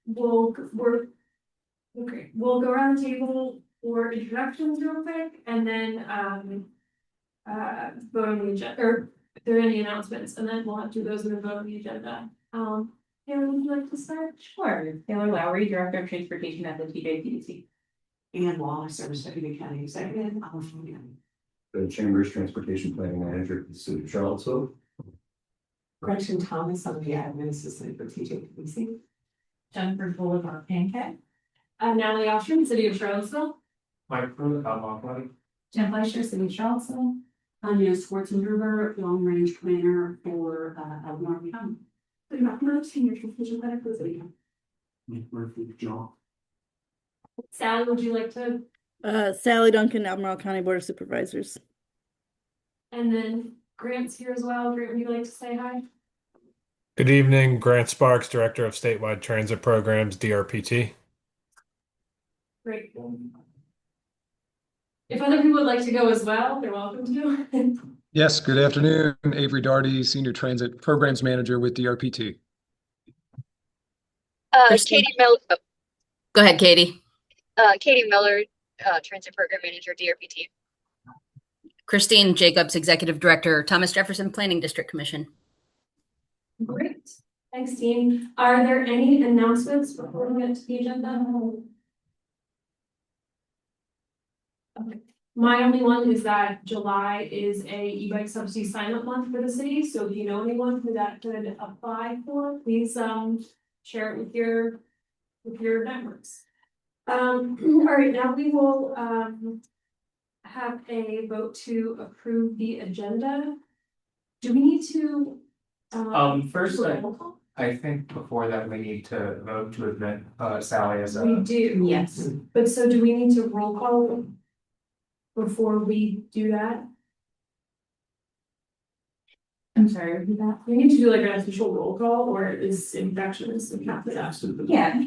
We'll go around the table for introductions real quick, and then vote on the agenda, or if there are any announcements, and then we'll have to do those and then vote on the agenda. Taylor, would you like to start? Sure. Taylor Lowry, Director of Transportation at the TJPDC. And Wallace, Service Deputy County Executive. The Chamber's Transportation Planning Manager for the City of Charlottesville. Gretchen Thomas, I'm the Admin Assistant for TJPDC. Jennifer Boulevard Pancake. Natalie Ostrom, City of Charlottesville. Mike Pruitt, Albemarle. Jen Fleischer, City of Charlottesville. Anya Schwarzenberger, Long Range Planner for Albemarle County. Good afternoon, Senior Transportation Planner for the City. John. Sally, would you like to? Sally Duncan, Albemarle County Board of Supervisors. And then Grant's here as well. Grant, would you like to say hi? Good evening, Grant Sparks, Director of Statewide Transit Programs, DRPT. Great. If other people would like to go as well, they're welcome to. Yes, good afternoon. Avery Darty, Senior Transit Programs Manager with DRPT. Katie Miller. Oh, Go ahead, Katie. Katie Miller, Transit Program Manager, DRPT. Christine Jacobs, Executive Director, Thomas Jefferson Planning District Commission. Great. Thanks, team. Are there any announcements before we get to the agenda? Okay. My only one is that July is a e-bike subsidy sign-up month for the city. So if you know anyone who that could apply for, please share it with your networks. All right, now we will have a vote to approve the agenda. Do we need to? First, I think before that we need to vote to admit Sally as a. We do. Yes. But so do we need to roll call before we do that? I'm sorry, repeat that. We need to do like an official roll call, or is infections and count for that? Yeah,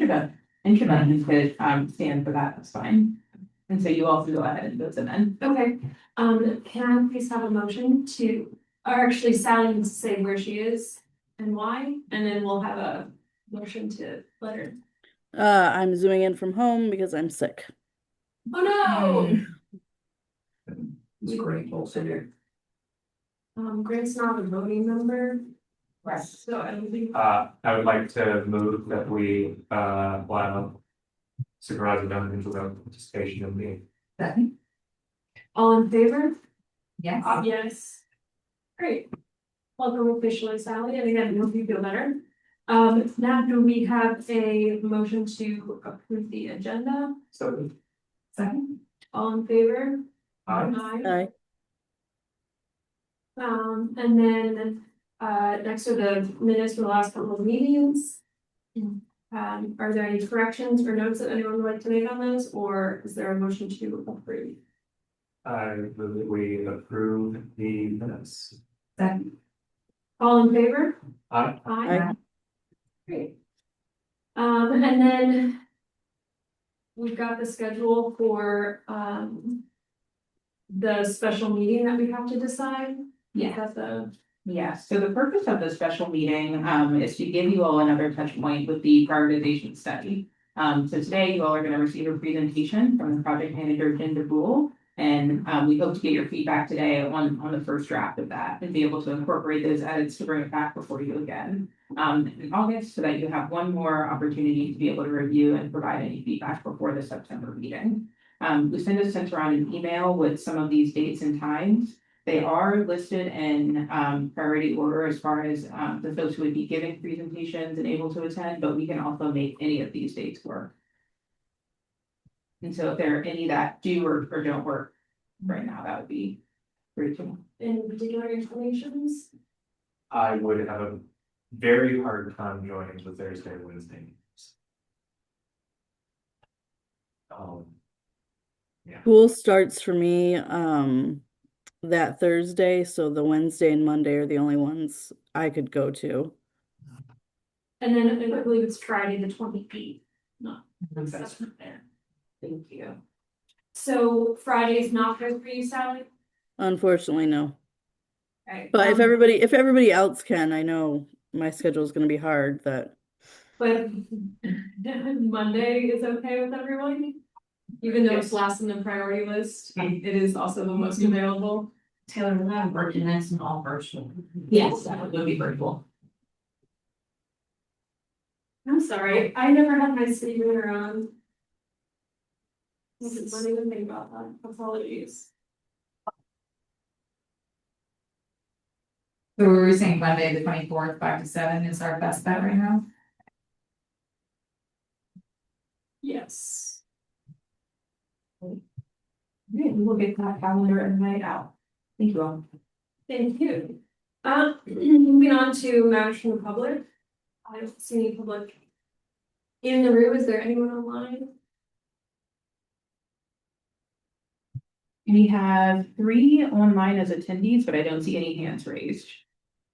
introduction could stand for that, that's fine. And so you also go ahead and vote them in. Okay, can I please have a motion to, or actually Sally needs to say where she is and why, and then we'll have a motion to let her. I'm zooming in from home because I'm sick. Oh no! It's great. Grant's not a voting member. Right. So I don't think. I would like to move that we allow Supervisor Duncan to vote participation in the. Second? All in favor? Yes. Yes. Great. Welcome officially, Sally, and again, hope you feel better. Now do we have a motion to approve the agenda? So. Second? All in favor? Aye. And then next are the minutes from the last couple of meetings. Are there any corrections or notes that anyone would like to make on those, or is there a motion to approve? I move that we approve the minutes. Second? All in favor? Aye. Aye. Great. And then we've got the schedule for the special meeting that we have to decide. Yeah. That's So the purpose of the special meeting is to give you all another touch point with the prioritization study. So today you all are going to receive a presentation from the project manager, Jen DeBoule, and we hope to get your feedback today on the first draft of that and be able to incorporate those edits to bring it back before you again in August, so that you have one more opportunity to be able to review and provide any feedback before the September meeting. We sent around an email with some of these dates and times. They are listed in priority order as far as the folks who would be giving presentations and able to attend, but we can also make any of these dates work. And so if there are any that do or don't work right now, that would be great to know. in particular explanations. I would have a very hard time joining the Thursday, Wednesday meetings. Yeah. School starts for me that Thursday, so the Wednesday and Monday are the only ones I could go to. And then I believe it's Friday the 28th. No, that's not there. Thank you. So Friday is not good for you, Sally? Unfortunately, no. Right. But if everybody else can, I know my schedule is going to be hard. That But Monday is okay with everyone? Even though it's last in the priority list, it is also the most available. Taylor, we're not working, that's an all virtual. Yes. That would be virtual. I'm sorry, I never had my city reader on. I didn't even think about that, apologies. So we were saying Monday, the 24th, 5 to 7 is our best bet right now. Yes. Okay, we'll get that calendar invite out. Thank you all. Thank you. Moving on to matters from the public. I don't see any public in the room. Is there anyone online? We have 3 online as attendees, but I don't see any hands raised.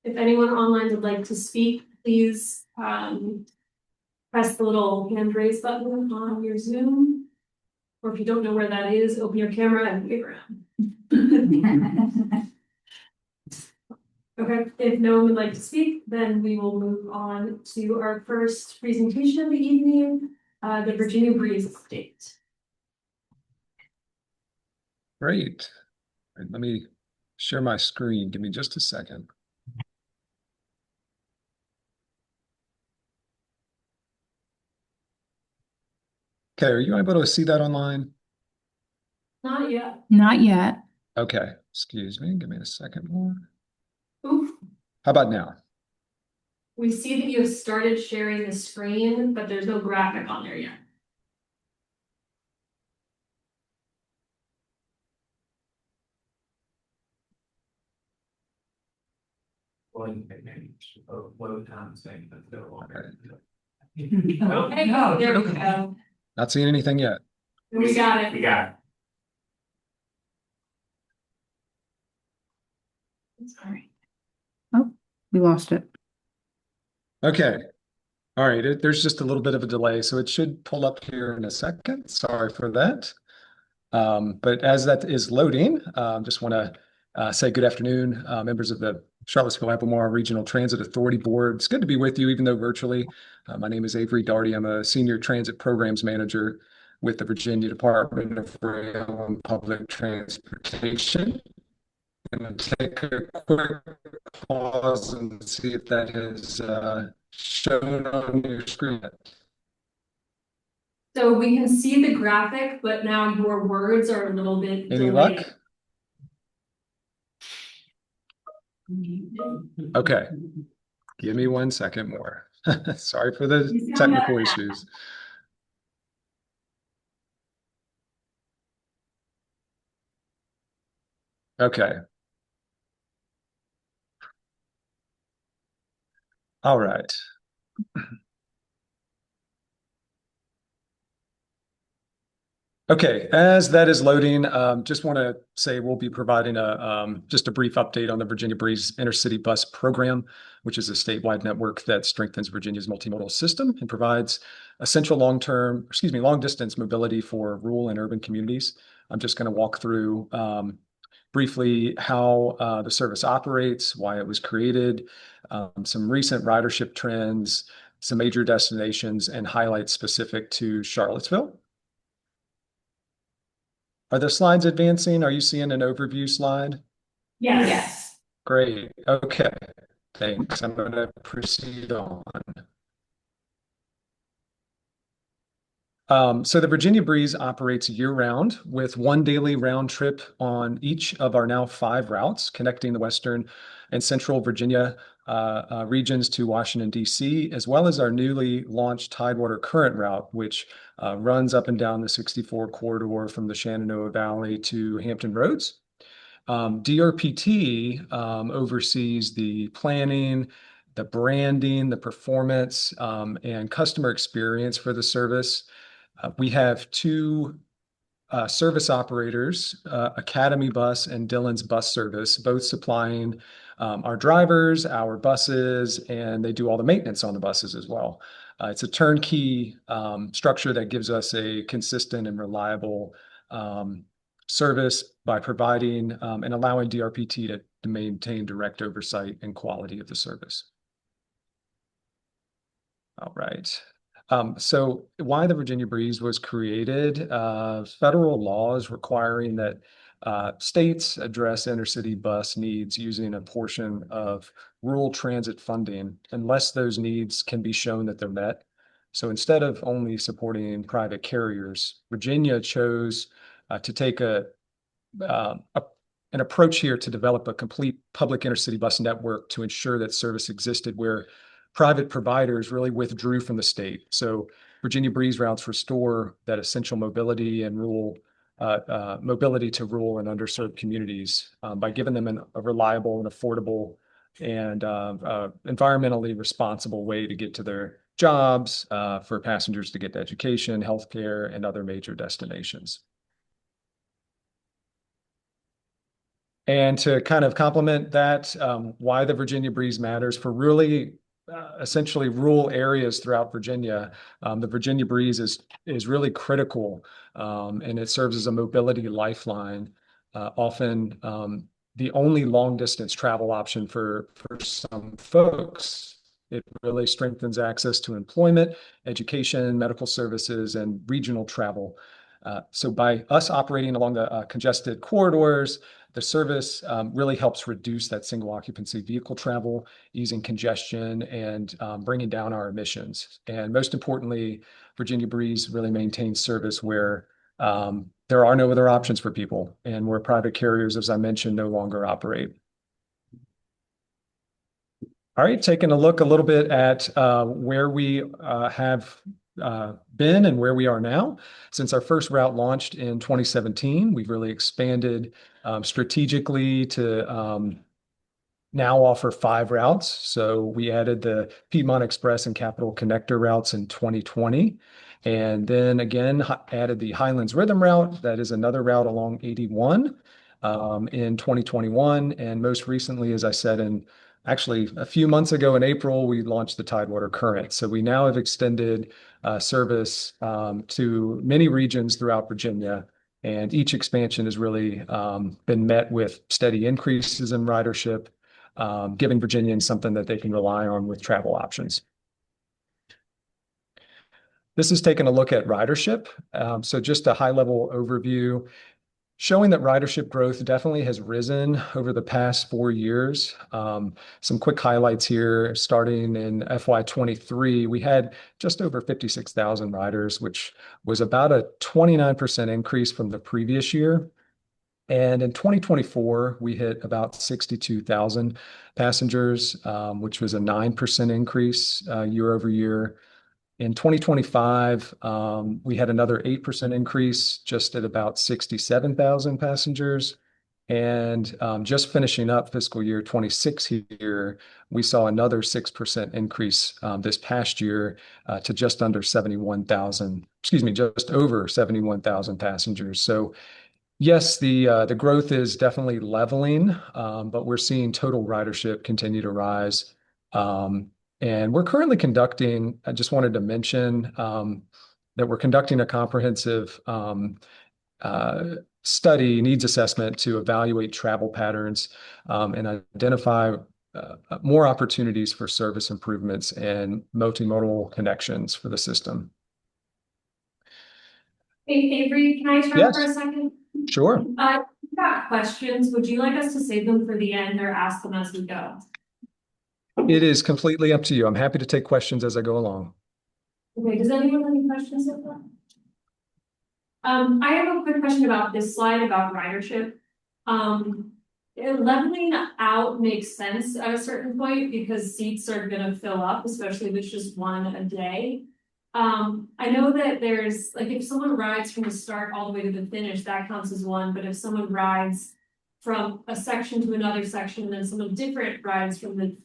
If anyone online would like to speak, please press the little hand raise button on your Zoom. Or if you don't know where that is, open your camera and wave around. Okay, if no one would like to speak, then we will move on to our first presentation of the evening, the Virginia Breeze update. Great. All right, let me share my screen. Give me just a second. Okay, are you able to see that online? Not yet. Not yet. Okay, excuse me. Give me a second more. Oof. How about now? We see that you have started sharing the screen, but there's no graphic on there yet. Load time saying that they're all. Okay, No, there we okay. go. Not seeing anything yet. We got it. We got Sorry. Oh, we lost it. Okay. All right. There's just a little bit of a delay, so it should pull up here in a second. Sorry for that. But as that is loading, just want to say good afternoon, members of the Charlottesville Albemarle Regional Transit Authority Board. It's good to be with you, even though virtually. My name is Avery Daugherty. I'm a Senior Transit Programs Manager with the Virginia Department of Rail and Public Transportation. I'm going to take a quick pause and see if that has shown on your screen. So we can see the graphic, but now your words are a little bit Any delayed. luck? Okay. Give me 1 second more. Sorry for the technical issues. Okay. All right. Okay, as that is loading, just want to say we'll be providing just a brief update on the Virginia Breeze Intercity Bus Program, which is a statewide network that strengthens Virginia's multimodal system and provides essential long distance mobility for rural and urban communities. I'm just going to walk through briefly how the service operates, why it was created, some recent ridership trends, some major destinations, and highlights specific to Charlottesville. Are the slides advancing? Are you seeing an overview slide? Yes. Great. Okay. Thanks. I'm going to proceed on. So the Virginia Breeze operates year-round with 1 daily round trip on each of our now 5 routes connecting the Western and Central Virginia regions to Washington, D.C., as well as our newly launched Tidewater Current route, which runs up and down the 64 corridor from the Shenandoah Valley to Hampton Roads. DRPT oversees the planning, the branding, the performance, and customer experience for the service. We have 2 service operators, Academy Bus and Dillon's Bus Service, both supplying our drivers, our buses, and they do all the maintenance on the buses as well. It's a turnkey structure that gives us a consistent and reliable service by providing and allowing DRPT to maintain direct oversight and quality of the service. All right. So why the Virginia Breeze was created, federal laws requiring that states address intercity bus needs using a portion of rural transit funding unless those needs can be shown that they're met. So instead of only supporting private carriers, Virginia chose to take an approach here to develop a complete public intercity bus network to ensure that service existed where private providers really withdrew from the state. So Virginia Breeze routes restore that essential mobility and mobility to rural and underserved communities by giving them a reliable and affordable and environmentally responsible way to get to their jobs, for passengers to get to education, healthcare, and other major destinations. And to kind of complement that, why the Virginia Breeze matters for really essentially rural areas throughout Virginia. The Virginia Breeze is really critical, and it serves as a mobility lifeline, often the only long distance travel option for some folks. It really strengthens access to employment, education, medical services, and regional travel. So by us operating along the congested corridors, the service really helps reduce that single occupancy vehicle travel, easing congestion and bringing down our emissions. And most importantly, Virginia Breeze really maintains service where there are no other options for people and where private carriers, as I mentioned, no longer operate. All right, taking a look a little bit at where we have been and where we are now. Since our first route launched in 2017, we've really expanded strategically to now offer 5 routes. So we added the Piedmont Express and Capital Connector routes in 2020. And then again, added the Highlands Rhythm route. That is another route along 81 in 2021. And most recently, as I said, actually a few months ago in April, we launched the Tidewater Current. So we now have extended service to many regions throughout Virginia. And each expansion has really been met with steady increases in ridership, giving Virginians something that they can rely on with travel options. This is taking a look at ridership. So just a high-level overview showing that ridership growth definitely has risen over the past 4 years. Some quick highlights here, starting in FY23, we had just over 56,000 riders, which was about a 29% increase from the previous year. And in 2024, we hit about 62,000 passengers, which was a 9% increase year over year. In 2025, we had another 8% increase, just at about 67,000 passengers. And just finishing up fiscal year 26 here, we saw another 6% increase this past year to just under 71,000, just over 71,000 passengers. So yes, the growth is definitely leveling, but we're seeing total ridership continue to rise. And we're currently conducting, I just wanted to mention that we're conducting a comprehensive study, needs assessment to evaluate travel patterns and identify more opportunities for service improvements and multimodal connections for the system. Hey, Avery, can I turn for a second? Sure. We've got questions. Would you like us to save them for the end or ask them as we go? It is completely up to you. I'm happy to take questions as I go along. Okay, does anyone have any questions so far? I have a quick question about this slide about ridership. Leveling out makes sense at a certain point because seats are going to fill up, especially if it's just one a day. I know that there's like if someone rides from the start all the way to the finish, that counts as one. But if someone rides from a section to another section, and then someone different rides from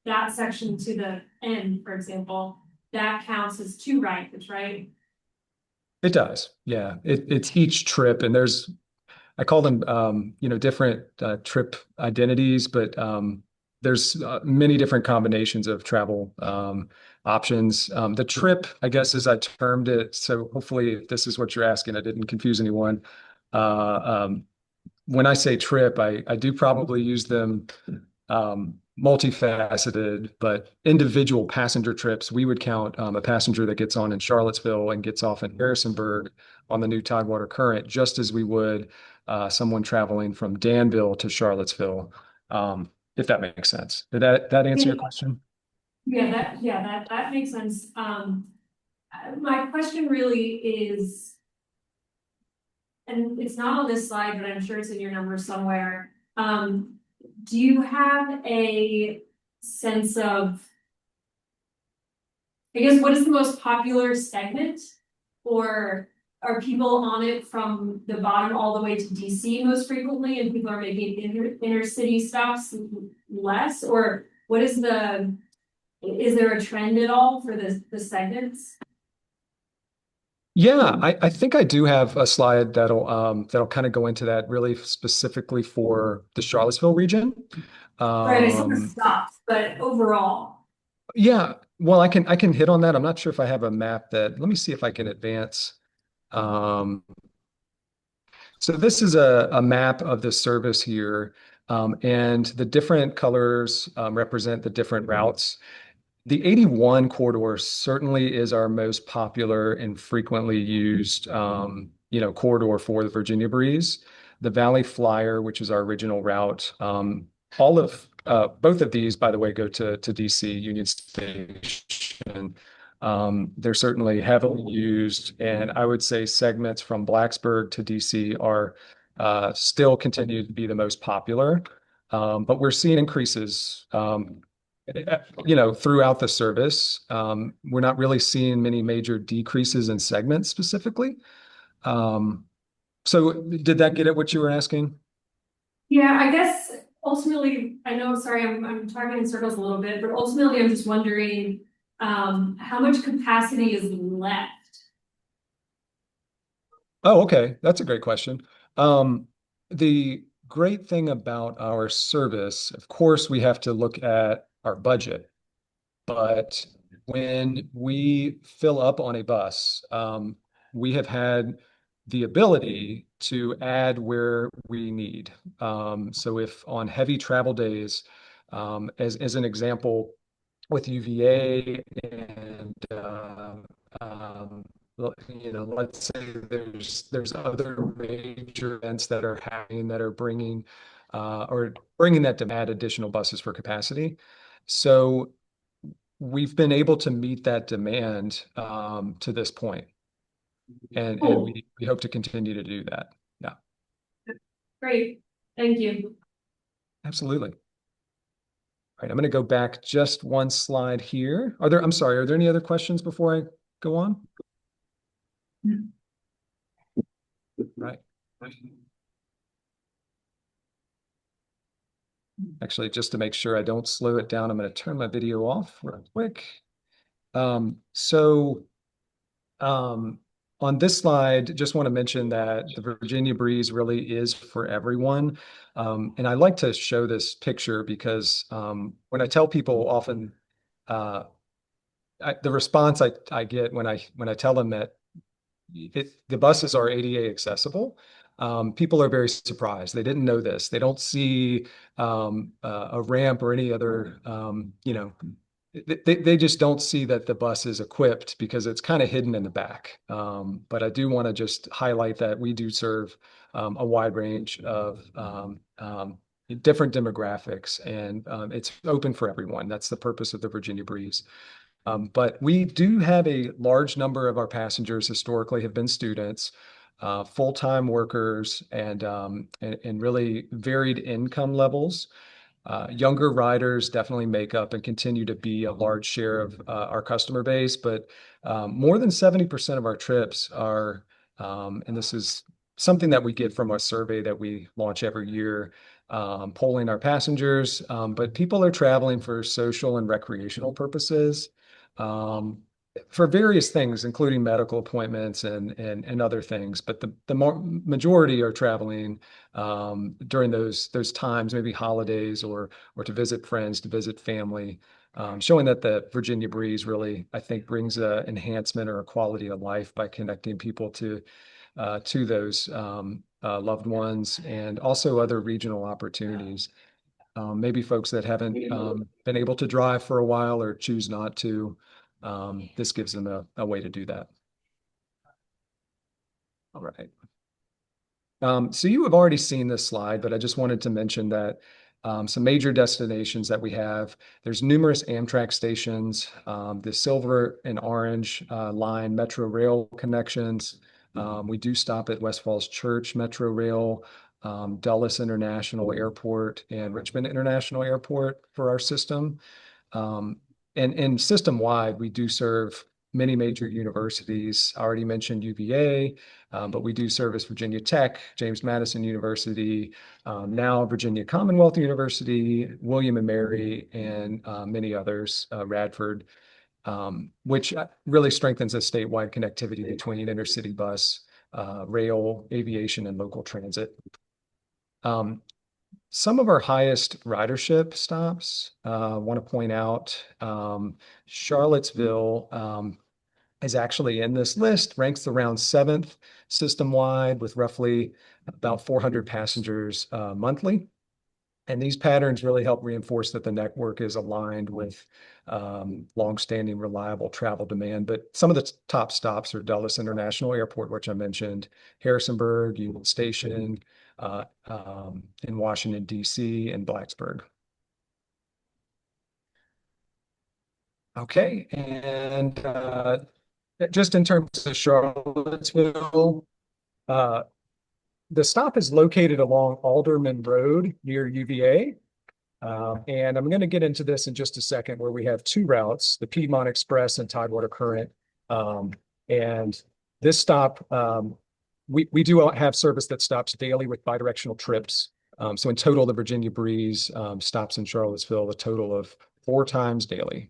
that section to the end, for example, that counts as 2 rides, right? It does. Yeah. It's each trip, and I call them, different trip identities, but there's many different combinations of travel options. The trip, I guess, as I termed it, so hopefully if this is what you're asking, I didn't confuse anyone. When I say trip, I do probably use them multifaceted, but individual passenger trips, we would count a passenger that gets on in Charlottesville and gets off in Harrisonburg on the new Tidewater Current, just as we would someone traveling from Danville to Charlottesville, if that makes sense. Did that answer your question? That makes sense. My question really is, and it's not on this slide, but I'm sure it's in your numbers somewhere. Do you have a sense of, I guess, what is the most popular segment? Or are people on it from the bottom all the way to DC most frequently, and people are making inner city stops less? Or what is is there a trend at all for the segments? Yeah, I think I do have a slide that'll kind of go into that really specifically for the Charlottesville region. Right, I saw the stops, but overall. Yeah, well, I can hit on that. I'm not sure if I have a map that, let me see if I can advance. Um, so this is a map of the service here, and the different colors represent the different routes. The 81 corridor certainly is our most popular and frequently used, corridor for the Virginia Breeze. The Valley Flyer, which is our original route, both of these, by the way, go to DC Union Station. They're certainly heavily used, and I would say segments from Blacksburg to DC are still continue to be the most popular. But we're seeing increases, throughout the service. We're not really seeing many major decreases in segments specifically. So did that get at what you were asking? Yeah, I guess ultimately, I know, sorry, I'm talking in circles a little bit, but ultimately I'm just wondering, how much capacity is left? Oh, okay. That's a great question. The great thing about our service, of course, we have to look at our budget, but when we fill up on a bus, we have had the ability to add where we need. So if on heavy travel days, as an example, with UVA and let's say there's other major events that are happening that are bringing that to add additional buses for capacity. So we've been able to meet that demand to this point, and Cool. we hope to continue to do that. Yeah, Great, thank you. absolutely. All right, I'm going to go back just one slide here. I'm sorry, are there any other questions before I go on? Right. Actually, just to make sure I don't slow it down, I'm going to turn my video off real quick. On this slide, just want to mention that the Virginia Breeze really is for everyone. And I like to show this picture because when I tell people often, the response I get when I tell them that the buses are ADA accessible, people are very surprised. They didn't know this. They don't see a ramp or any other, they just don't see that the bus is equipped because it's kind of hidden in the back. But I do want to just highlight that we do serve a wide range of different demographics, and it's open for everyone. That's the purpose of the Virginia Breeze. But we do have a large number of our passengers historically have been students, full-time workers, and really varied income levels. Younger riders definitely make up and continue to be a large share of our customer base, but more than 70% of our trips are, and this is something that we get from our survey that we launch every year, polling our passengers, but people are traveling for social and recreational purposes, for various things, including medical appointments and other things. But the majority are traveling during those times, maybe holidays or to visit friends, to visit family, showing that the Virginia Breeze really, I think, brings an enhancement or a quality of life by connecting people to those loved ones, and also other regional opportunities. maybe folks that haven't been able to drive for a while or choose not to. This gives them a way to do that. All right. So you have already seen this slide, but I just wanted to mention that some major destinations that we have, there's numerous Amtrak stations, the silver and orange line Metro Rail connections. We do stop at West Falls Church Metro Rail, Dulles International Airport, and Richmond International Airport for our system. And system-wide, we do serve many major universities. I already mentioned UVA, but we do service Virginia Tech, James Madison University, now Virginia Commonwealth University, William and Mary, and many others, Radford, which really strengthens the statewide connectivity between intercity bus, rail, aviation, and local transit. Some of our highest ridership stops, I want to point out, Charlottesville is actually in this list, ranks around 7th system-wide with roughly about 400 passengers monthly. And these patterns really help reinforce that the network is aligned with longstanding reliable travel demand. But some of the top stops are Dulles International Airport, which I mentioned, Harrisonburg, Union Station, in Washington, D.C., and Blacksburg. Okay, and just in terms of Charlottesville, the stop is located along Alderman Road near UVA. And I'm going to get into this in just a second, where we have two routes, the Piedmont Express and Tidewater Current. And this stop, we do have service that stops daily with bidirectional trips. So in total, the Virginia Breeze stops in Charlottesville a total of 4 times daily.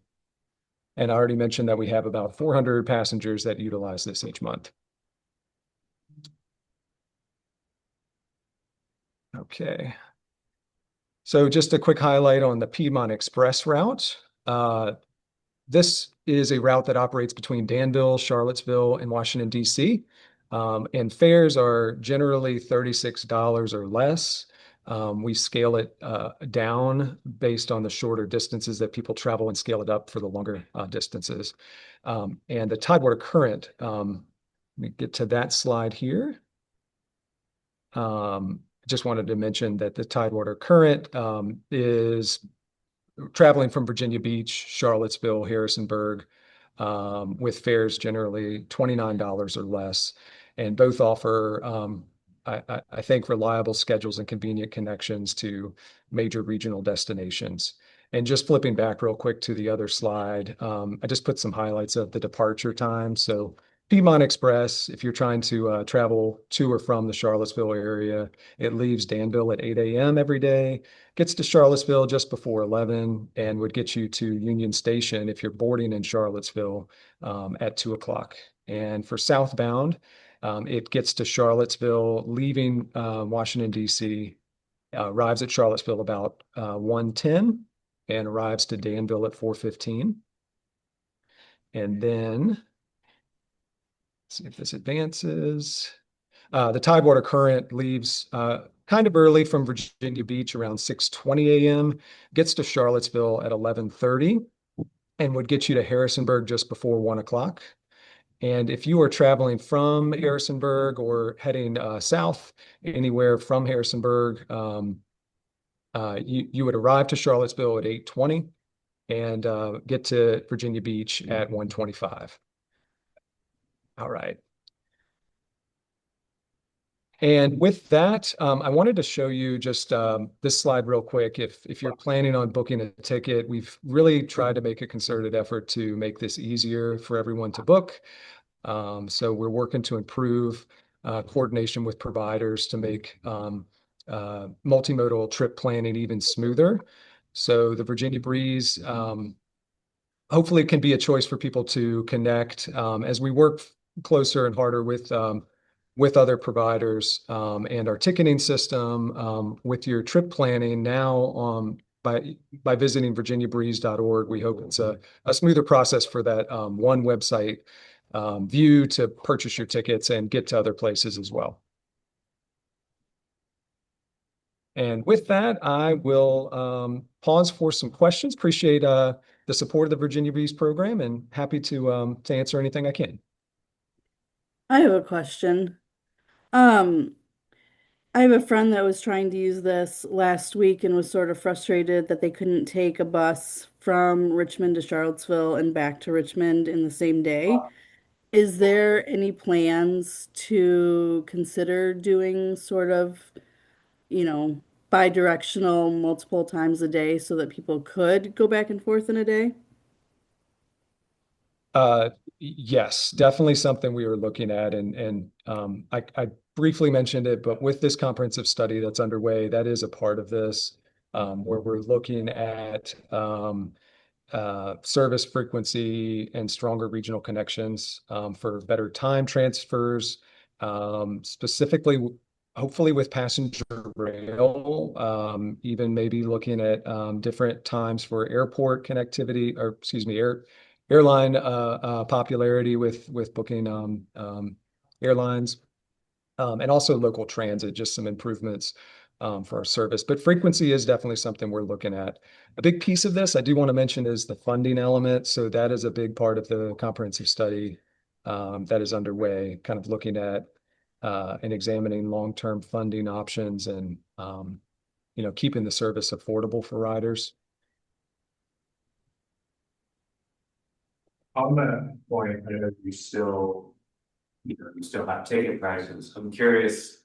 And I already mentioned that we have about 400 passengers that utilize this each month. Okay. So just a quick highlight on the Piedmont Express route. This is a route that operates between Danville, Charlottesville, and Washington, D.C. And fares are generally $36 or less. We scale it down based on the shorter distances that people travel and scale it up for the longer distances. And the Tidewater Current, let me get to that slide here. Just wanted to mention that the Tidewater Current is traveling from Virginia Beach, Charlottesville, Harrisonburg, with fares generally $29 or less. And both offer, I think, reliable schedules and convenient connections to major regional destinations. And just flipping back real quick to the other slide, I just put some highlights of the departure time. So Piedmont Express, if you're trying to travel to or from the Charlottesville area, it leaves Danville at 8 a.m. every day, gets to Charlottesville just before 11, and would get you to Union Station if you're boarding in Charlottesville at 2 o'clock. And for southbound, it gets to Charlottesville, leaving Washington, D.C., arrives at Charlottesville about 1:10, and arrives to Danville at 4:15. And then see if this advances. The Tidewater Current leaves kind of early from Virginia Beach around 6:20 a.m., gets to Charlottesville at 11:30, and would get you to Harrisonburg just before 1 o'clock. And if you are traveling from Harrisonburg or heading south, anywhere from Harrisonburg, you would arrive to Charlottesville at 8:20 and get to Virginia Beach at 1:25. All right. And with that, I wanted to show you just this slide real quick. If you're planning on booking a ticket, we've really tried to make a concerted effort to make this easier for everyone to book. So we're working to improve coordination with providers to make multimodal trip planning even smoother. So the Virginia Breeze hopefully can be a choice for people to connect as we work closer and harder with other providers and our ticketing system with your trip planning now by visiting virginiabreeze.org. We hope it's a smoother process for that one website view to purchase your tickets and get to other places as well. And with that, I will pause for some questions. Appreciate the support of the Virginia Bees program and happy to answer anything I can. I have a question. Um, I have a friend that was trying to use this last week and was sort of frustrated that they couldn't take a bus from Richmond to Charlottesville and back to Richmond in the same day. Is there any plans to consider doing sort of, you know, bi-directional multiple times a day so that people could go back and forth in a day? Yes, definitely something we were looking at, and I briefly mentioned it, but with this comprehensive study that's underway, that is a part of this, where we're looking at service frequency and stronger regional connections for better time transfers, specifically, hopefully with passenger rail, even maybe looking at different times for airport connectivity, or excuse me, airline popularity with booking airlines, and also local transit, just some improvements for our service. But frequency is definitely something we're looking at. A big piece of this I do want to mention is the funding element. So that is a big part of the comprehensive study that is underway, kind of looking at and examining long-term funding options and keeping the service affordable for riders. On the point, I know you still, you still have ticket prices. I'm curious,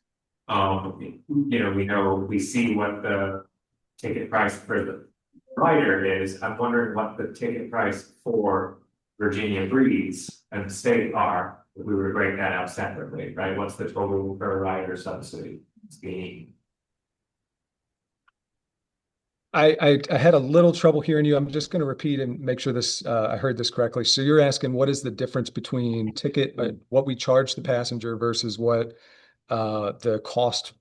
we see what the ticket price for the rider is. I'm wondering what the ticket price for Virginia Breeze and the state are, if we were to break that out separately, right? What's the total per rider subsidy being? I had a little trouble hearing you. I'm just going to repeat and make sure I heard this correctly. So you're asking what is the difference between what we charge the passenger versus what the cost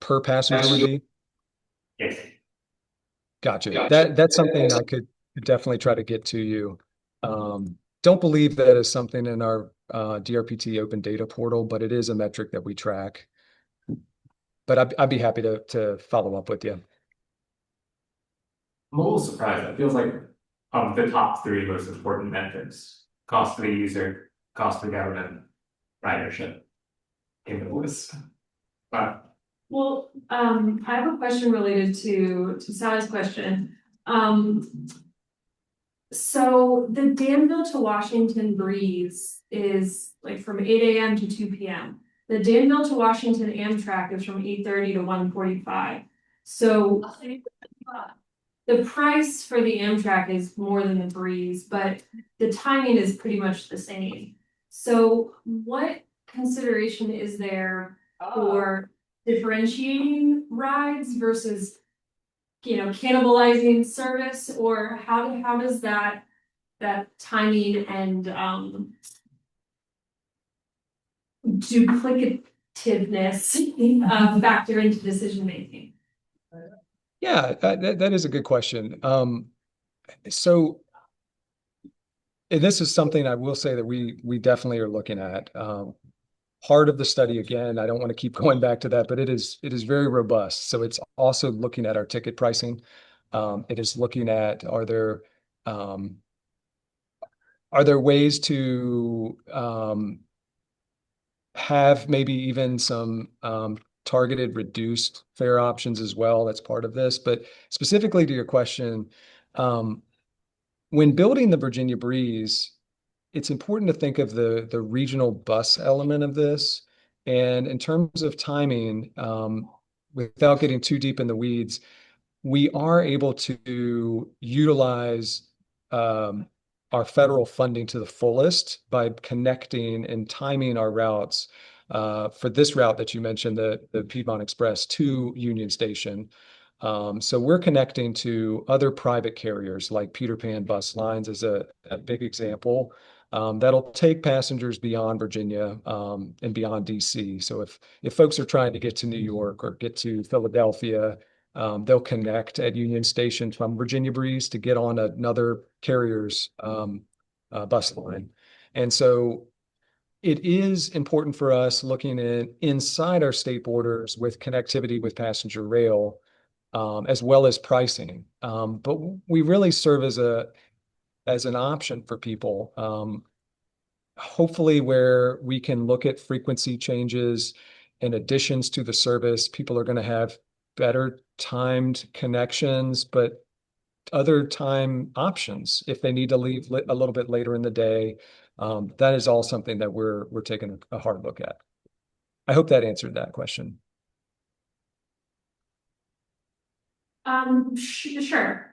per passenger would be? Yes. Gotcha. That's something I could definitely try to get to you. Don't believe that is something in our DRPT open data portal, but it is a metric that we track. But I'd be happy to follow up with you. I'm a little surprised. It feels like the top three most important metrics: cost to the user, cost to the government, ridership in the list. But Well, I have a question related to Sally's question. So the Danville to Washington breeze is like from 8 a.m. to 2 p.m. The Danville to Washington Amtrak is from 8:30 to 1:45. So the price for the Amtrak is more than the breeze, but the timing is pretty much the same. So what consideration is there for differentiating rides versus, cannibalizing service, or how does that timing and duplicativeness factor into decision making? Yeah, that is a good question. So, and this is something I will say that we definitely are looking at. Part of the study, again, I don't want to keep going back to that, but it is very robust. So it's also looking at our ticket pricing. It is looking at are there ways to have maybe even some targeted reduced fare options as well. That's part of this. But specifically to your question, when building the Virginia Breeze, it's important to think of the regional bus element of this. And in terms of timing, without getting too deep in the weeds, we are able to utilize our federal funding to the fullest by connecting and timing our routes. For this route that you mentioned, the Piedmont Express to Union Station. So we're connecting to other private carriers like Peter Pan Bus Lines is a big example. That'll take passengers beyond Virginia and beyond DC. So if folks are trying to get to New York or get to Philadelphia, they'll connect at Union Station from Virginia Breeze to get on another carrier's bus line. And so it is important for us looking inside our state borders with connectivity with passenger rail, as well as pricing. But we really serve as an option for people. Hopefully where we can look at frequency changes and additions to the service, people are going to have better timed connections, but other time options if they need to leave a little bit later in the day. That is all something that we're taking a hard look at. I hope that answered that question. Sure.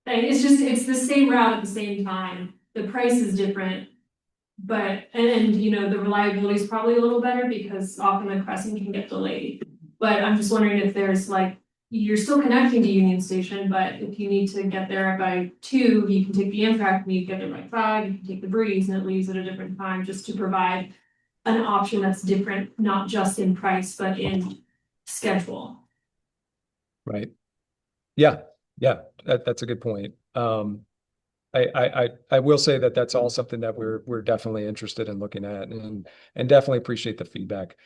It's the same route at the same time. The price is different. But, and you know, the reliability is probably a little better because often the crossing can get delayed. But I'm just wondering if there's like, you're still connecting to Union Station, but if you need to get there by 2, you can take the Amtrak, and you get there by 5, you can take the Breeze, and it leaves at a different time, just to provide an option that's different, not just in price, but in schedule. Right. Yeah. That's a good point. I will say that that's all something that we're definitely interested in looking at, and definitely appreciate the feedback.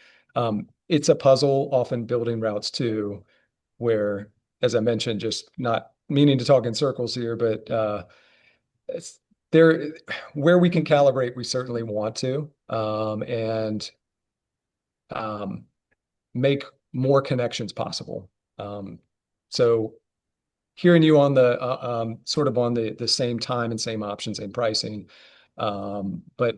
It's a puzzle, often building routes too, where, as I mentioned, just not meaning to talk in circles here, but it's there where we can calibrate, we certainly want to, and make more connections possible. So hearing you on the sort of on the same time and same options and pricing. But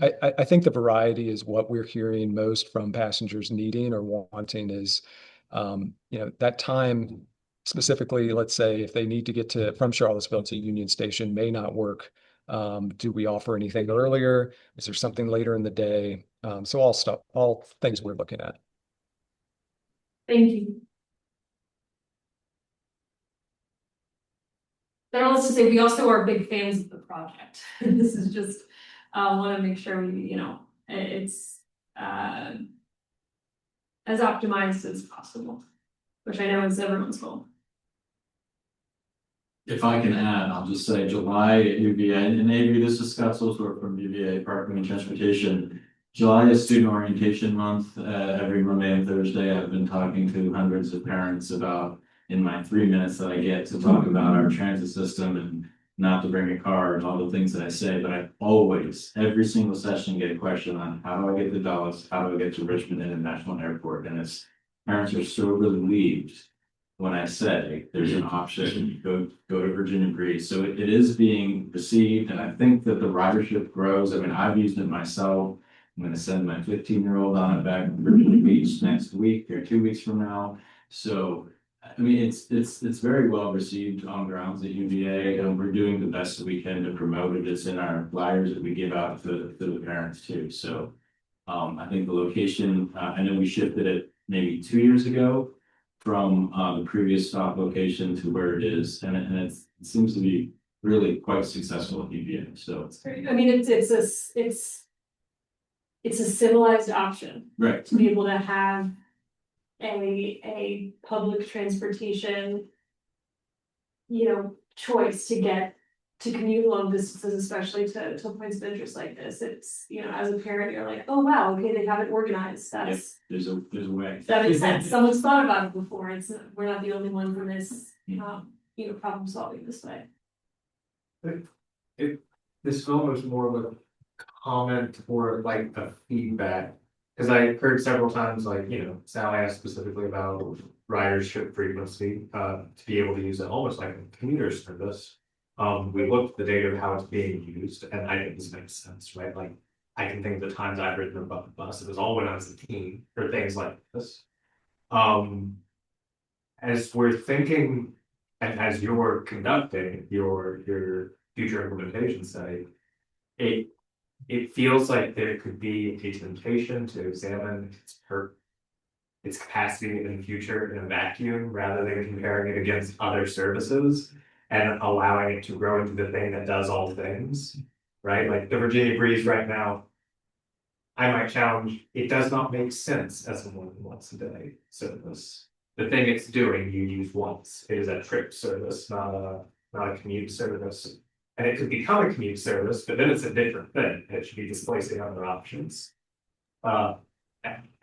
I think the variety is what we're hearing most from passengers needing or wanting is, that time specifically, let's say if they need to get from Charlottesville to Union Station may not work. Do we offer anything earlier? Is there something later in the day? So all things we're looking at. Thank you. But also to say, we also are big fans of the project. This is just, want to make sure we, it's as optimized as possible, which I know is everyone's goal. If I can add, I'll just say July at UVA, and maybe this is Scott Solsworth from UVA Parking and Transportation. July is Student Orientation Month. Every Monday and Thursday, I've been talking to hundreds of parents about, in my 3 minutes that I get to talk about our transit system and not to bring a car and all the things that I say, but I always, every single session, get a question on how do I get to Dallas? How do I get to Richmond International Airport? And parents are so relieved when I say there's an option, go to Virginia Breeze. So it is being received, and I think that the ridership grows. I mean, I've used it myself. I'm going to send my 15-year-old on it back to Virginia Beach next week or 2 weeks from now. So I mean, it's very well received on grounds at UVA, and we're doing the best that we can to promote it. It's in our flyers that we give out to the parents too. So I think the location, I know we shifted it maybe 2 years ago from the previous stop location to where it is, and it seems to be really quite successful at UVA. So it's great. I mean, it's a civilized option, right, to be able to have a public transportation, choice to get to commute long distances, especially to points of interest like this. It's, as a parent, you're like, oh wow, okay, they have it organized. That's there's a way. That makes sense. Someone's thought about it before. We're not the only ones in this, problem solving this way. This is almost more of a comment or like a feedback. Because I heard several times, like, Sally asked specifically about ridership frequency, to be able to use it almost like a commuter service. We looked at the data of how it's being used, and I think this makes sense, right? Like, I can think of the times I've ridden about the bus, it was all when I was a teen, for things like this. As we're thinking, and as you're conducting your future implementation study, it feels like there could be a temptation to examine its capacity in the future in a vacuum rather than comparing it against other services and allowing it to grow into the thing that does all things, right? Like the Virginia Breeze right now, I might challenge, it does not make sense as a more than once a day service. The thing it's doing, you use once. It is a trip service, not a commute service. And it could become a commute service, but then it's a different thing. It should be displacing other options. And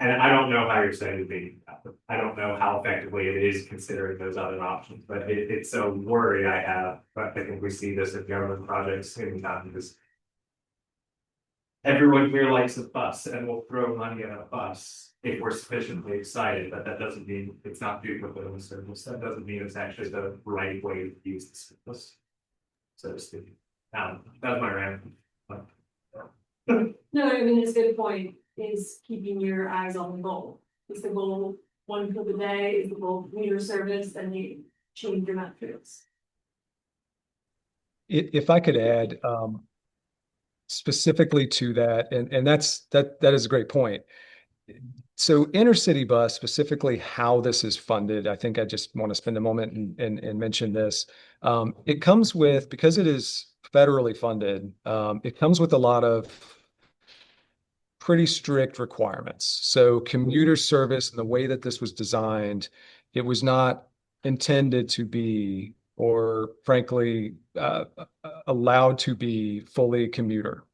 I don't know how you're saying it. I don't know how effectively it is considering those other options, but it's a worry I have. But I think we see this in government projects anytime because everyone here likes a bus and will throw money at a bus if we're sufficiently excited, but that doesn't mean it's not duplicate of the service. That doesn't mean it's actually the right way to use the service, so to speak. That's my rant. No, I mean, it's a good point, is keeping your eyes on the goal. Is the goal one for the day, is the goal commuter service, and you change your metrics. If I could add, specifically to that, and that is a great point. So intercity bus, specifically how this is funded, I think I just want to spend a moment and mention this. It comes with, because it is federally funded, it comes with a lot of pretty strict requirements. So commuter service and the way that this was designed, it was not intended to be, or frankly, allowed to be fully commuter.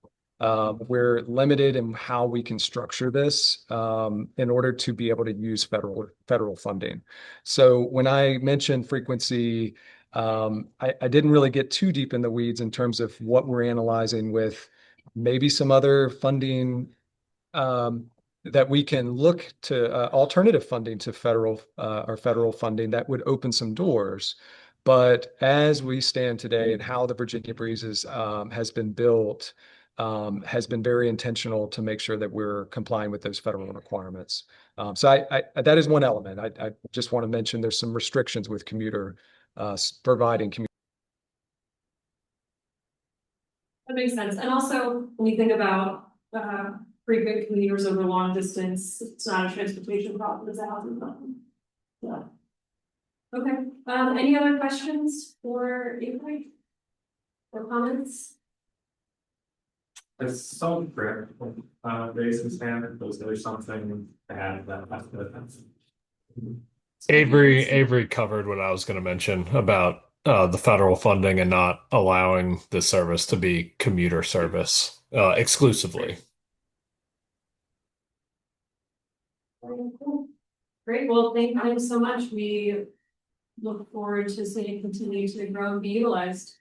We're limited in how we can structure this in order to be able to use federal funding. So when I mentioned frequency, I didn't really get too deep in the weeds in terms of what we're analyzing with maybe some other funding that we can look to alternative funding to federal or federal funding that would open some doors. But as we stand today and how the Virginia Breezes has been built, has been very intentional to make sure that we're complying with those federal requirements. So that is one element. I just want to mention there's some restrictions with commuter providing commuter. That makes sense. And also, when you think about frequent commuters over long distance, it's not a transportation problem, it's a housing problem. Yeah. Okay, any other questions for Avery? Or comments? There's some prayer, raise his hand if there's something to add that's good. Avery covered what I was going to mention about the federal funding and not allowing the service to be commuter service exclusively. Great, well, thank you so much. We look forward to seeing it continue to grow and be utilized.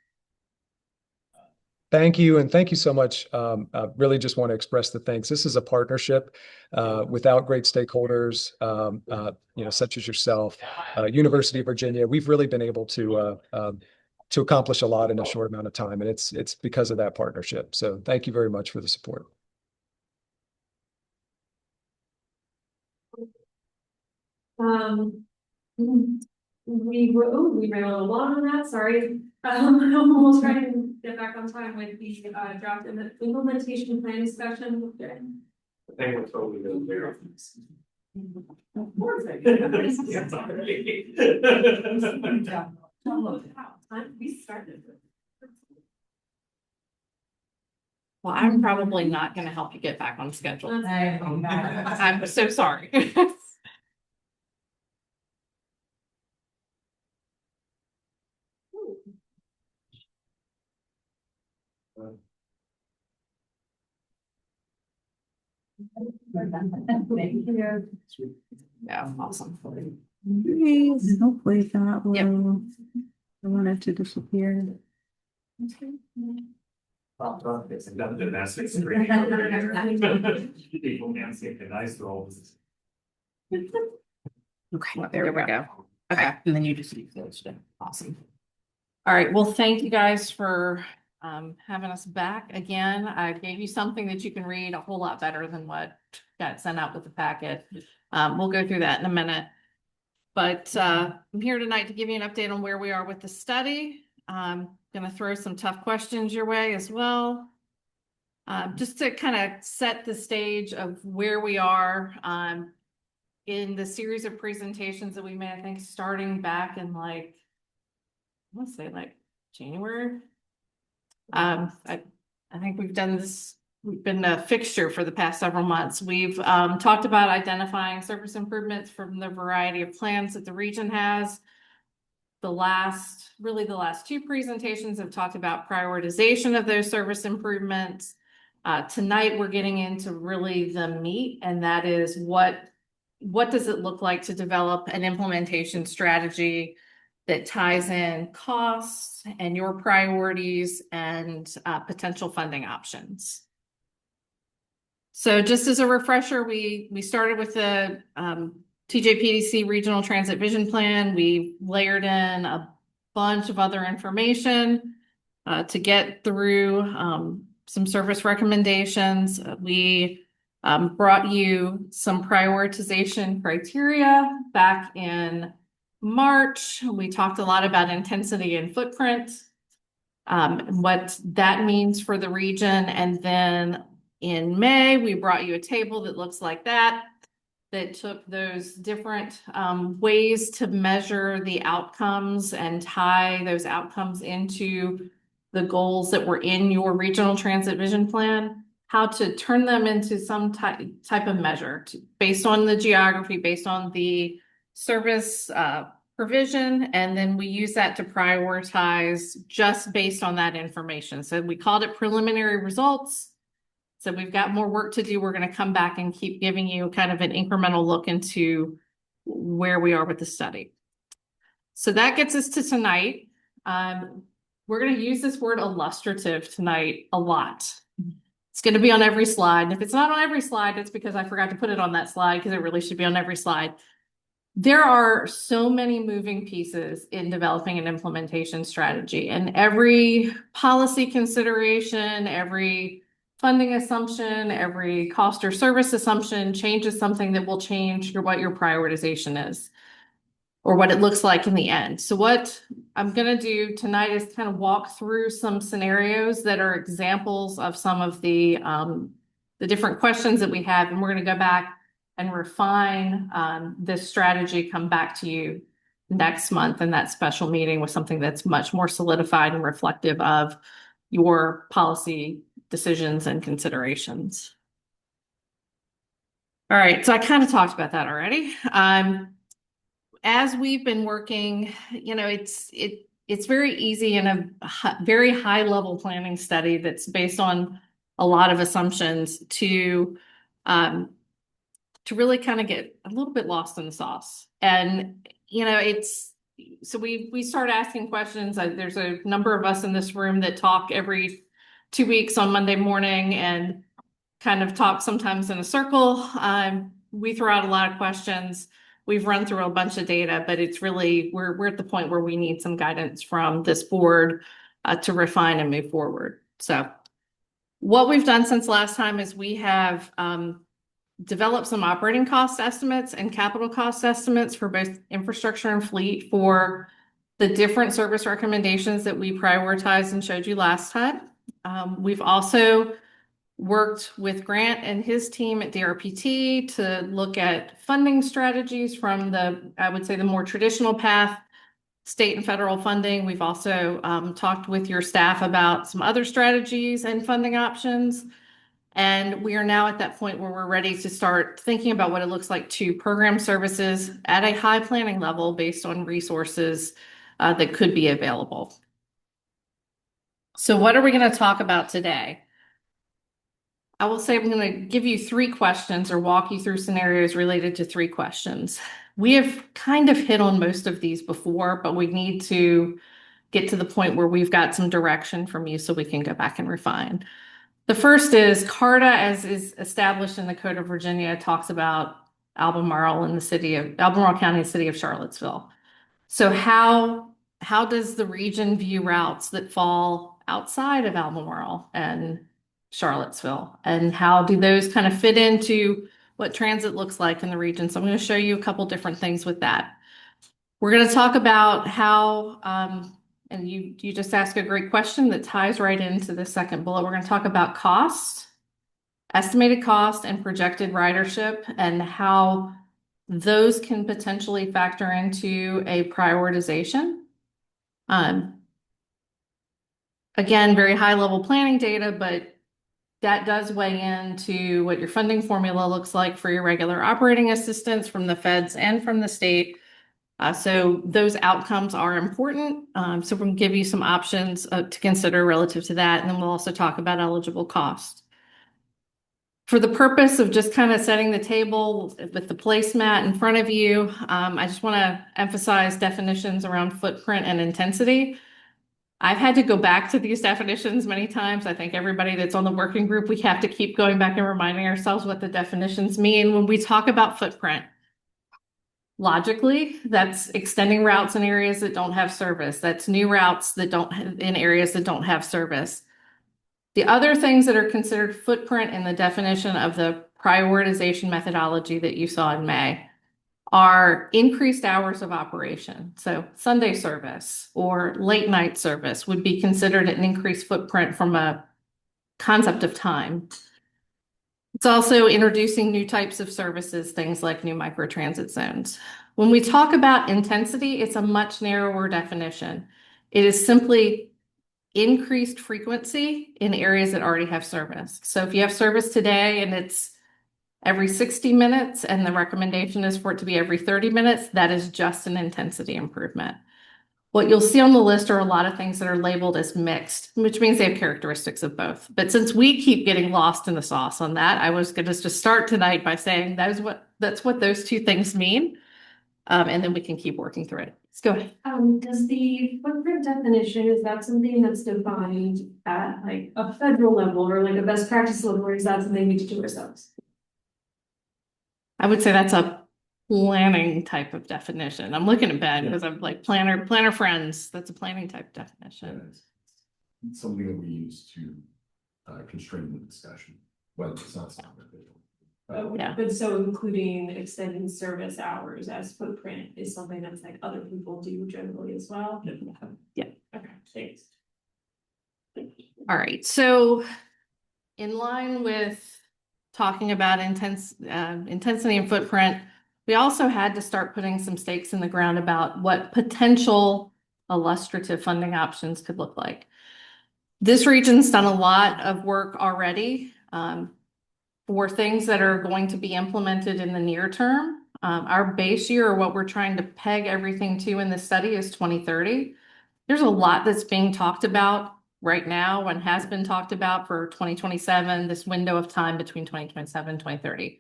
Thank you, and thank you so much. Really just want to express the thanks. This is a partnership without great stakeholders, such as yourself, University of Virginia. We've really been able to accomplish a lot in a short amount of time, and it's because of that partnership. So thank you very much for the support. We ran a little long on that, sorry. We'll try and get back on time with the draft and the implementation plan discussion. I think we're totally going there. We started. Well, I'm probably not going to help you get back on schedule. I'm so sorry. Yeah, awesome. Hopefully that will. I wanted to disappear. It's another domestic people can't see the nice rolls. Okay, there we go. Okay, and then you just leave those. Awesome. All right, well, thank you guys for having us back again. I gave you something that you can read a whole lot better than what got sent out with the packet. We'll go through that in a minute. But I'm here tonight to give you an update on where we are with the study. I'm going to throw some tough questions your way as well. Just to kind of set the stage of where we are in the series of presentations that we made, I think starting back in I want to say January. I think we've done this. We've been a fixture for the past several months. We've talked about identifying surface improvements from the variety of plans that the region has. the last two presentations have talked about prioritization of those service improvements. Tonight, we're getting into really the meat, and that is what does it look like to develop an implementation strategy that ties in costs and your priorities and potential funding options. So just as a refresher, we started with the TJPDC Regional Transit Vision Plan. We layered in a bunch of other information to get through some service recommendations. We brought you some prioritization criteria back in March. We talked a lot about intensity and footprint, what that means for the region. And then in May, we brought you a table that looks like that took those different ways to measure the outcomes and tie those outcomes into the goals that were in your regional transit vision plan, how to turn them into some type of measure based on the geography, based on the service provision, and then we use that to prioritize just based on that information. So we called it preliminary results. So we've got more work to do. We're going to come back and keep giving you kind of an incremental look into where we are with the study. So that gets us to tonight. We're going to use this word illustrative tonight a lot. It's going to be on every slide. And if it's not on every slide, it's because I forgot to put it on that slide because it really should be on every slide. There are so many moving pieces in developing an implementation strategy, and every policy consideration, every funding assumption, every cost or service assumption changes something that will change what your prioritization is or what it looks like in the end. So what I'm going to do tonight is kind of walk through some scenarios that are examples of some of the different questions that we have, and we're going to go back and refine this strategy, come back to you next month in that special meeting with something that's much more solidified and reflective of your policy decisions and considerations. All right, so I kind of talked about that already. As we've been working, you know, it's very easy in a very high level planning study that's based on a lot of assumptions to really kind of get a little bit lost in the sauce. And, you know, so we start asking questions. There's a number of us in this room that talk every 2 weeks on Monday morning and kind of talk sometimes in a circle. We throw out a lot of questions. We've run through a bunch of data, but it's really, we're at the point where we need some guidance from this board to refine and move forward. So what we've done since last time is we have developed some operating cost estimates and capital cost estimates for both infrastructure and fleet for the different service recommendations that we prioritized and showed you last time. We've also worked with Grant and his team at DRPT to look at funding strategies from I would say the more traditional path, state and federal funding. We've also talked with your staff about some other strategies and funding options. And we are now at that point where we're ready to start thinking about what it looks like to program services at a high planning level based on resources that could be available. So what are we going to talk about today? I will say I'm going to give you 3 questions or walk you through scenarios related to 3 questions. We have kind of hit on most of these before, but we need to get to the point where we've got some direction from you so we can go back and refine. The first is CARTA, as is established in the Code of Virginia, talks about Albemarle in the city of Albemarle County, the city of Charlottesville. So how does the region view routes that fall outside of Albemarle and Charlottesville, and how do those kind of fit into what transit looks like in the region? So I'm going to show you a couple different things with that. We're going to talk about how, and you just asked a great question that ties right into the second bullet. We're going to talk about cost, estimated cost, and projected ridership, and how those can potentially factor into a prioritization. Again, very high level planning data, but that does weigh into what your funding formula looks like for your regular operating assistance from the feds and from the state. So those outcomes are important. So we're going to give you some options to consider relative to that, and then we'll also talk about eligible cost. For the purpose of just kind of setting the table with the placemat in front of you, I just want to emphasize definitions around footprint and intensity. I've had to go back to these definitions many times. I think everybody that's on the working group, we have to keep going back and reminding ourselves what the definitions mean when we talk about footprint. Logically, that's extending routes in areas that don't have service. That's new routes that don't in areas that don't have service. The other things that are considered footprint in the definition of the prioritization methodology that you saw in May are increased hours of operation. So Sunday service or late night service would be considered an increased footprint from a concept of time. It's also introducing new types of services, things like new microtransit zones. When we talk about intensity, it's a much narrower definition. It is simply increased frequency in areas that already have service. So if you have service today and it's every 60 minutes and the recommendation is for it to be every 30 minutes, that is just an intensity improvement. What you'll see on the list are a lot of things that are labeled as mixed, which means they have characteristics of both. But since we keep getting lost in the sauce on that, I was going to just start tonight by saying that's what those two things mean. And then we can keep working through it. Let's go ahead. Does the footprint definition, is that something that's defined at like a federal level or like a best practice level, or is that something we need to do ourselves? I would say that's a planning type of definition. I'm looking at Ben because I'm like planner friends. That's a planning type definition. It's something that we use to constrain the discussion, but it's not something that Yeah. But so including extending service hours as footprint is something that's like other people do generally as well? Yeah. Okay, thanks. All right. So in line with talking about intensity and footprint, we also had to start putting some stakes in the ground about what potential illustrative funding options could look like. This region's done a lot of work already for things that are going to be implemented in the near term. Our base year, or what we're trying to peg everything to in the study, is 2030. There's a lot that's being talked about right now and has been talked about for 2027, this window of time between 2027 and 2030.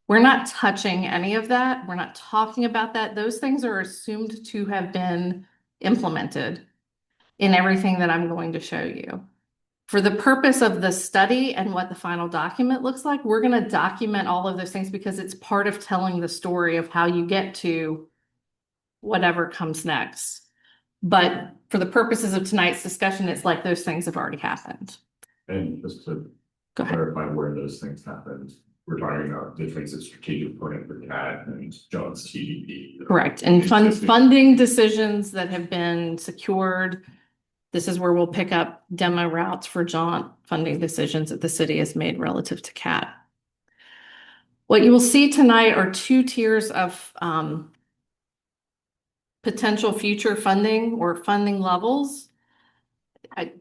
We're not touching any of that. We're not talking about that. Those things are assumed to have been implemented in everything that I'm going to show you. For the purpose of the study and what the final document looks like, we're going to document all of those things because it's part of telling the story of how you get to whatever comes next. But for the purposes of tonight's discussion, it's like those things have already happened. And just to Go ahead. clarify where those things happened, we're talking about the things that strategic plan for CAT and John's TDP. Correct. And funding decisions that have been secured. This is where we'll pick up demo routes for jaunt funding decisions that the city has made relative to CAT. What you will see tonight are two tiers of potential future funding or funding levels.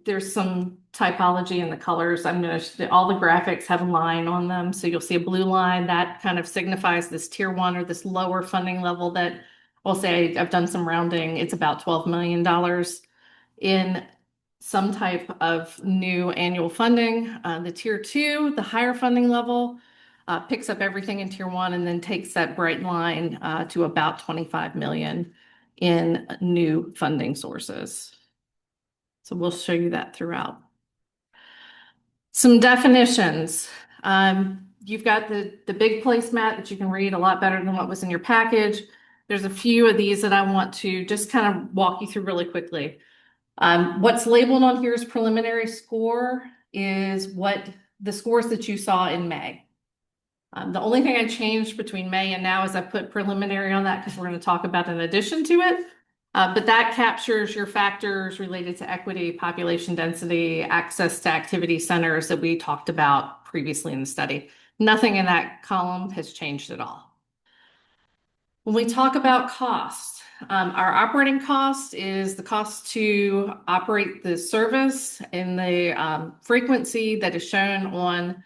There's some typology in the colors. All the graphics have a line on them. So you'll see a blue line that kind of signifies this tier one or this lower funding level that we'll say, I've done some rounding. It's about $12 million in some type of new annual funding. The tier two, the higher funding level, picks up everything in tier one and then takes that bright line to about 25 million in new funding sources. So we'll show you that throughout. Some definitions. You've got the big placemat that you can read a lot better than what was in your package. There's a few of these that I want to just kind of walk you through really quickly. What's labeled on here as preliminary score is what the scores that you saw in May. The only thing I changed between May and now is I put preliminary on that because we're going to talk about an addition to it. But that captures your factors related to equity, population density, access to activity centers that we talked about previously in the study. Nothing in that column has changed at all. When we talk about cost, our operating cost is the cost to operate the service in the frequency that is shown on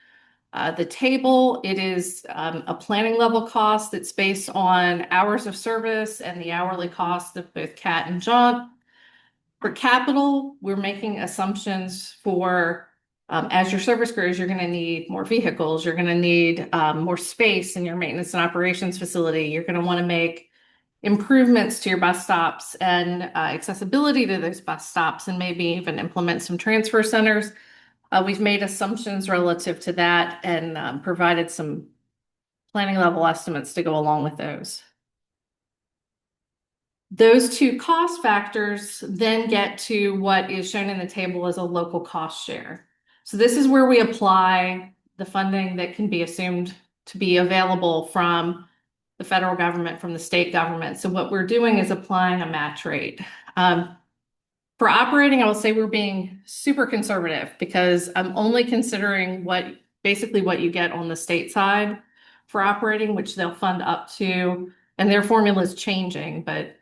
The table, it is a planning level cost that's based on hours of service and the hourly cost of both Kat and John. For capital, we're making assumptions for as your service grows, you're going to need more vehicles, you're going to need more space in your maintenance and operations facility. You're going to want to make improvements to your bus stops and accessibility to those bus stops, and maybe even implement some transfer centers. We've made assumptions relative to that and provided some planning level estimates to go along with those. Those two cost factors then get to what is shown in the table as a local cost share. So this is where we apply the funding that can be assumed to be available from the federal government, from the state government. So what we're doing is applying a match rate. For operating, I will say we're being super conservative because I'm only considering basically what you get on the state side for operating, which they'll fund up to, and their formula is changing, but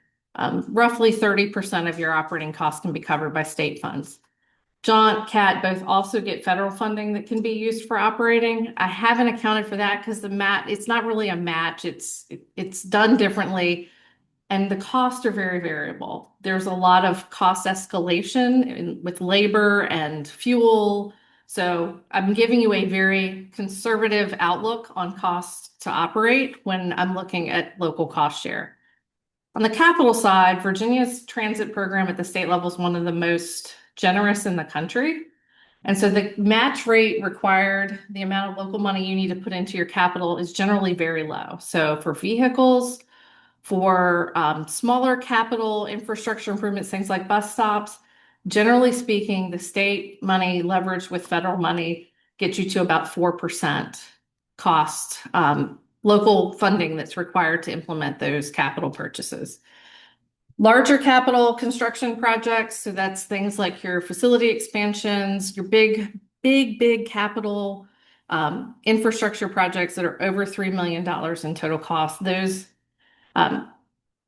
roughly 30% of your operating costs can be covered by state funds. John, Kat both also get federal funding that can be used for operating. I haven't accounted for that because it's not really a match. It's done differently. And the costs are very variable. There's a lot of cost escalation with labor and fuel. So I'm giving you a very conservative outlook on costs to operate when I'm looking at local cost share. On the capital side, Virginia's transit program at the state level is one of the most generous in the country. And so the match rate required, the amount of local money you need to put into your capital is generally very low. So for vehicles, for smaller capital infrastructure improvements, things like bus stops, generally speaking, the state money leveraged with federal money gets you to about 4% cost, local funding that's required to implement those capital purchases. Larger capital construction projects, so that's things like your facility expansions, your big capital infrastructure projects that are over $3 million in total cost. Those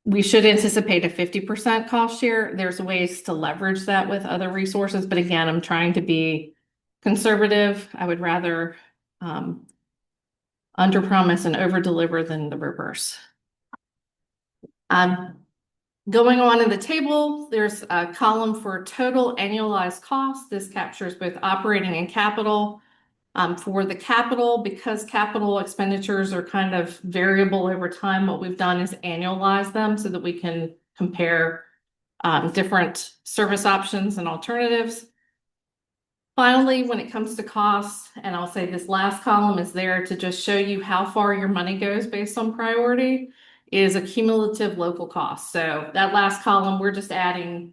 we should anticipate a 50% cost share. There's ways to leverage that with other resources, but again, I'm trying to be conservative. I would rather underpromise and overdeliver than the reverse. Going on in the table, there's a column for total annualized cost. This captures both operating and capital. For the capital, because capital expenditures are kind of variable over time, what we've done is annualize them so that we can compare different service options and alternatives. Finally, when it comes to costs, and I'll say this last column is there to just show you how far your money goes based on priority, is a cumulative local cost. So that last column, we're just adding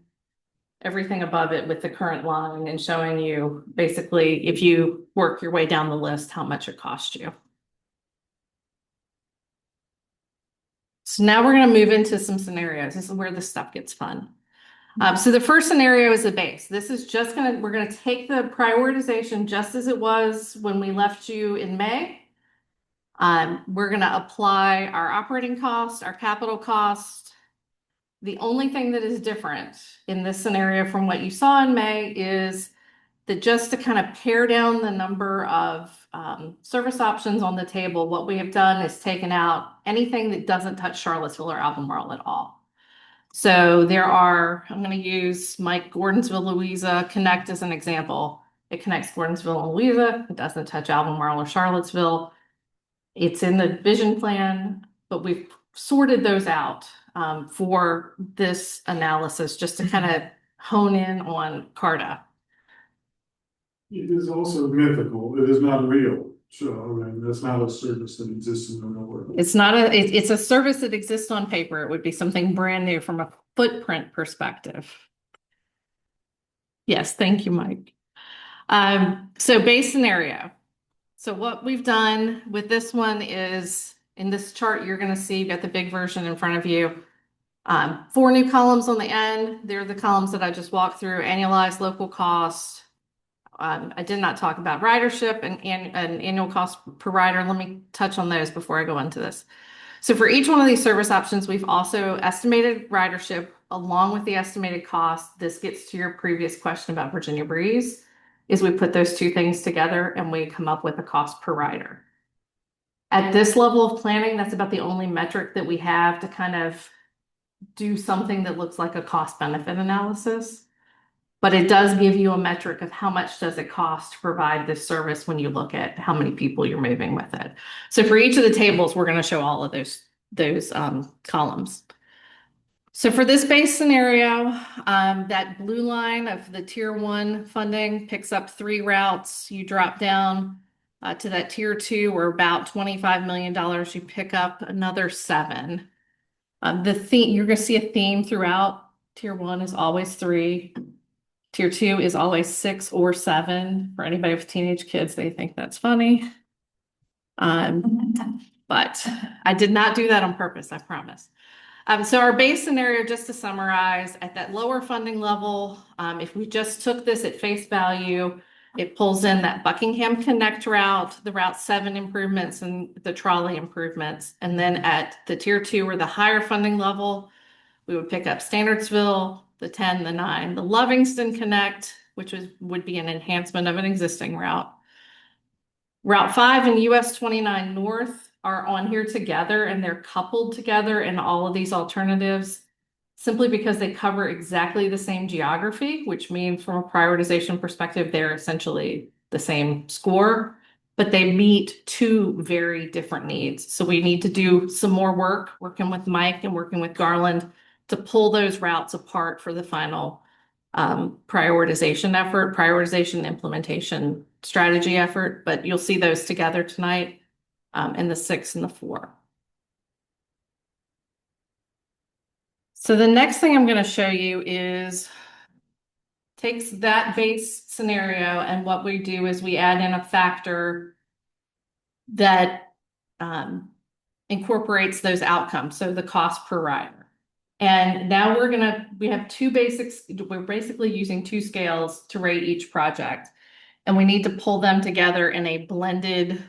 everything above it with the current line and showing you basically, if you work your way down the list, how much it costs you. So now we're going to move into some scenarios. This is where the stuff gets fun. So the first scenario is a base. This is just we're going to take the prioritization just as it was when we left you in May. We're going to apply our operating cost, our capital cost. The only thing that is different in this scenario from what you saw in May is that just to kind of pare down the number of service options on the table, what we have done is taken out anything that doesn't touch Charlottesville or Albemarle at all. So I'm going to use Mike Gordonsville, Louisa Connect as an example. It connects Gordonsville and Louisa. It doesn't touch Albemarle or Charlottesville. It's in the vision plan, but we've sorted those out for this analysis just to kind of hone in on CARTA. It is also mythical. It is not real. So I mean, that's not a service that exists in the real world. It's not it's a service that exists on paper. It would be something brand new from a footprint perspective. Yes, thank you, Mike. So base scenario. So what we've done with this one is, in this chart, you're going to see, you've got the big version in front of you. 4 new columns on the end. They're the columns that I just walked through. Annualized local cost. I did not talk about ridership and annual cost per rider. Let me touch on those before I go into this. So for each one of these service options, we've also estimated ridership along with the estimated cost. This gets to your previous question about Virginia Breeze. is we put those two things together and we come up with a cost per rider. At this level of planning, that's about the only metric that we have to kind of do something that looks like a cost benefit analysis. But it does give you a metric of how much does it cost to provide this service when you look at how many people you're moving with it. So for each of the tables, we're going to show all of those columns. So for this base scenario, that blue line of the tier 1 funding picks up 3 routes. You drop down to that tier 2, or about $25 million. You pick up another 7. The theme, you're going to see a theme throughout. Tier 1 is always 3. Tier 2 is always 6 or 7. For anybody with teenage kids, they think that's funny. But I did not do that on purpose, I promise. So our base scenario, just to summarize, at that lower funding level, if we just took this at face value, it pulls in that Buckingham Connect route, the Route 7 improvements, and the trolley improvements. And then at the tier 2 or the higher funding level, we would pick up Standardsville, the 10, the 9, the Lovingston Connect, which would be an enhancement of an existing route. Route 5 and US 29 North are on here together, and they're coupled together in all of these alternatives simply because they cover exactly the same geography, which means from a prioritization perspective, they're essentially the same score, but they meet 2 very different needs. So we need to do some more work working with Mike and working with Garland to pull those routes apart for the final prioritization effort, prioritization implementation strategy effort, but you'll see those together tonight in the 6 and the 4. So the next thing I'm going to show you is takes that base scenario, and what we do is we add in a factor that incorporates those outcomes, so the cost per rider. And now we have 2 basics. We're basically using 2 scales to rate each project, and we need to pull them together in a blended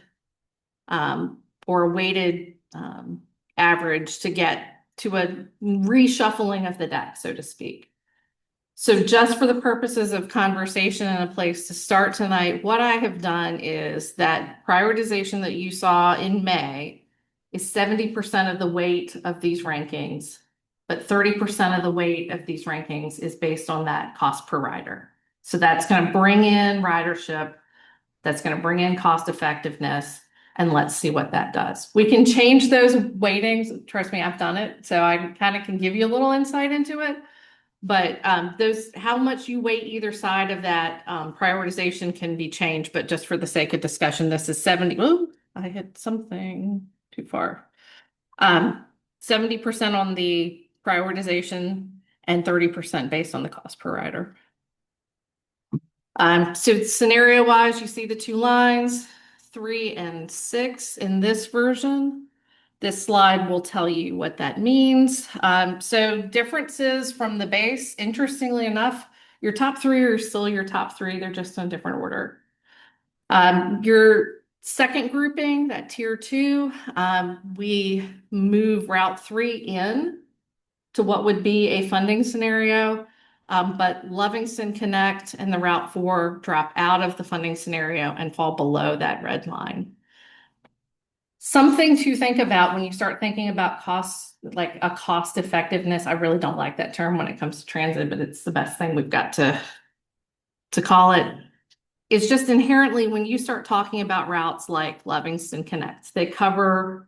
or a weighted average to get to a reshuffling of the deck, so to speak. So just for the purposes of conversation and a place to start tonight, what I have done is that prioritization that you saw in May is 70% of the weight of these rankings, but 30% of the weight of these rankings is based on that cost per rider. So that's going to bring in ridership, that's going to bring in cost effectiveness, and let's see what that does. We can change those weightings. Trust me, I've done it, so I kind of can give you a little insight into it. But how much you weight either side of that prioritization can be changed. But just for the sake of discussion, this is 70. Oh, I hit something too far. 70% on the prioritization and 30% based on the cost per rider. So scenario wise, you see the 2 lines, 3 and 6 in this version. This slide will tell you what that means. So differences from the base, interestingly enough, your top 3 are still your top 3. They're just in a different order. Your second grouping, that tier 2, we move Route 3 in to what would be a funding scenario. But Lovingston Connect and the Route 4 drop out of the funding scenario and fall below that red line. Something to think about when you start thinking about costs, like a cost effectiveness. I really don't like that term when it comes to transit, but it's the best thing we've got to call it. It's just inherently when you start talking about routes like Lovingston Connect, they're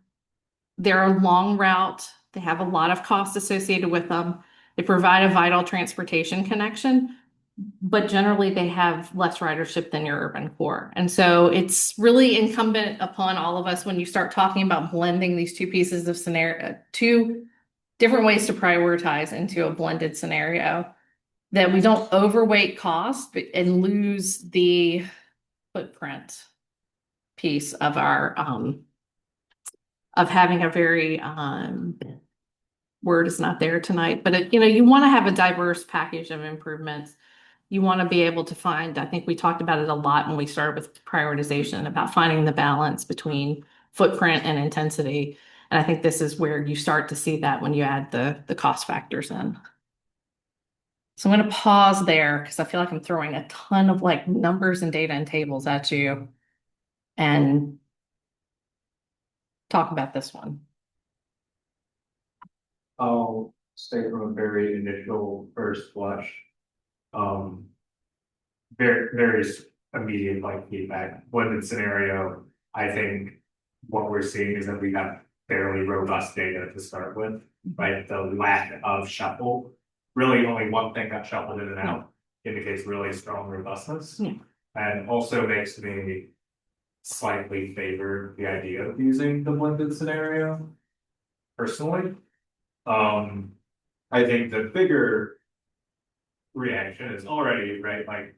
a long route. They have a lot of costs associated with them. They provide a vital transportation connection, but generally they have less ridership than your urban core. And so it's really incumbent upon all of us when you start talking about blending these 2 pieces of scenario, 2 different ways to prioritize into a blended scenario, that we don't overweight cost and lose the footprint piece of our of having a very word is not there tonight, but you want to have a diverse package of improvements. You want to be able to find, I think we talked about it a lot when we started with prioritization, about finding the balance between footprint and intensity. And I think this is where you start to see that when you add the cost factors in. So I'm going to pause there because I feel like I'm throwing a ton of like numbers and data and tables at you and talk about this one. I'll say from a very initial first blush. Very immediate like feedback. Blended scenario, I think what we're seeing is that we have fairly robust data to start with, right? The lack of shuffle, really only one thing got shuffled in and out, indicates really strong robustness. Yeah. And also makes me slightly favor the idea of using the blended scenario personally. I think the bigger reaction is already, right, like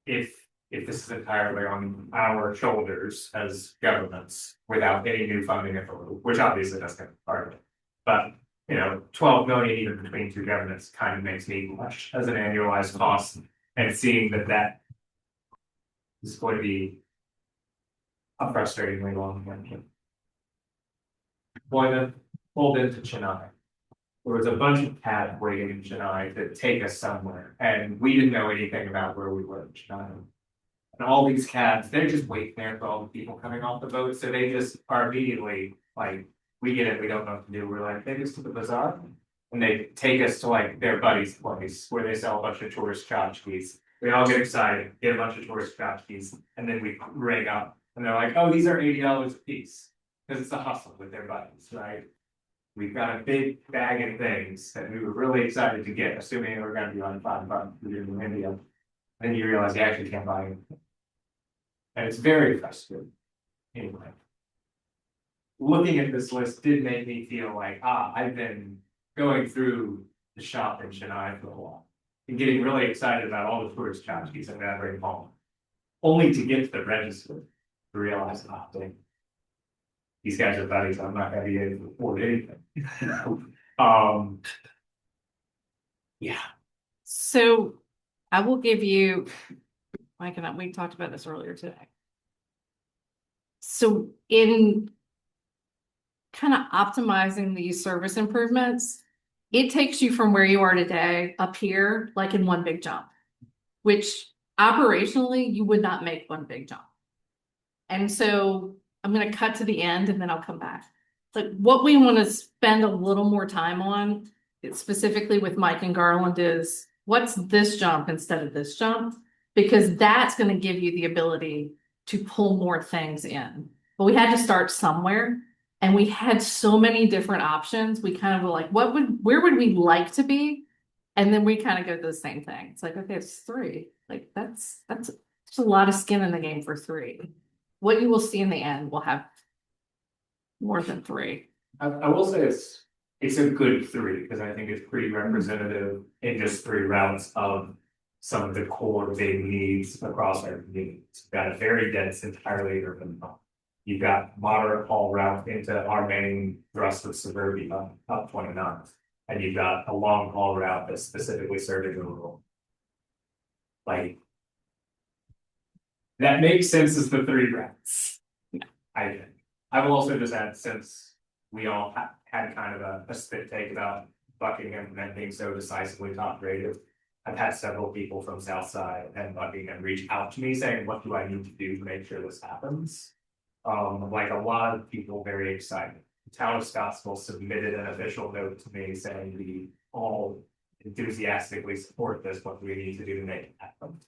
if this is entirely on our shoulders as governments without any new funding at the loop, which obviously that's kind of part of it. But 12 million even between two governments kind of makes me blush as an annualized cost, and seeing that is going to be a frustratingly long one. Deployment pulled into Chennai. There was a bunch of cabs waiting in Chennai to take us somewhere, and we didn't know anything about where we were in Chennai. And all these cabs, they're just waiting there for all the people coming off the boat, so they just are immediately like, we get it, we don't know what to do. We're like, take us to the bazaar, and they take us to like their buddy's place where they sell a bunch of tourist tchotchkes. We all get excited, get a bunch of tourist tchotchkes, and then we rig up, and they're like, oh, these are $80 a piece, because it's a hustle with their buddies, right? We've got a big bag of things that we were really excited to get, assuming they were going to be on $5 in India. Then you realize you actually can't buy it. And it's very frustrating. Anyway, looking at this list did make me feel like, I've been going through the shop in Chennai for a while and getting really excited about all the tourist tchotchkes I'm gonna bring home, only to get to the register to realize, dang, these guys are buddies, I'm not gonna be able to afford anything. Yeah. So I will give you, Mike and we talked about this earlier today. So in kind of optimizing these service improvements, it takes you from where you are today up here, like in one big jump, which operationally you would not make one big jump. And so I'm going to cut to the end and then I'll come back. Like what we want to spend a little more time on, specifically with Mike and Garland, is what's this jump instead of this jump? Because that's going to give you the ability to pull more things in. But we had to start somewhere, and we had so many different options. We kind of were like, where would we like to be? And then we kind of go to the same thing. It's like, okay, it's 3. Like that's a lot of skin in the game for 3. What you will see in the end will have more than 3. I will say it's a good 3 because I think it's pretty representative in just 3 routes of some of the core big needs across our communities. You've got a very dense, entirely urban hub. You've got moderate haul route into our main thrust of suburbia up 29. And you've got a long haul route that's specifically serving rural. Like, that makes sense as the 3 routes. I think. I will also just add, since we all had kind of a spit take about Buckingham and that being so decisively top rated, I've had several people from Southside and Buckingham reach out to me saying, what do I need to do to make sure this happens? Like a lot of people very excited. The town of Scottsville submitted an official note to me saying we all enthusiastically support this. What do we need to do to make it happen?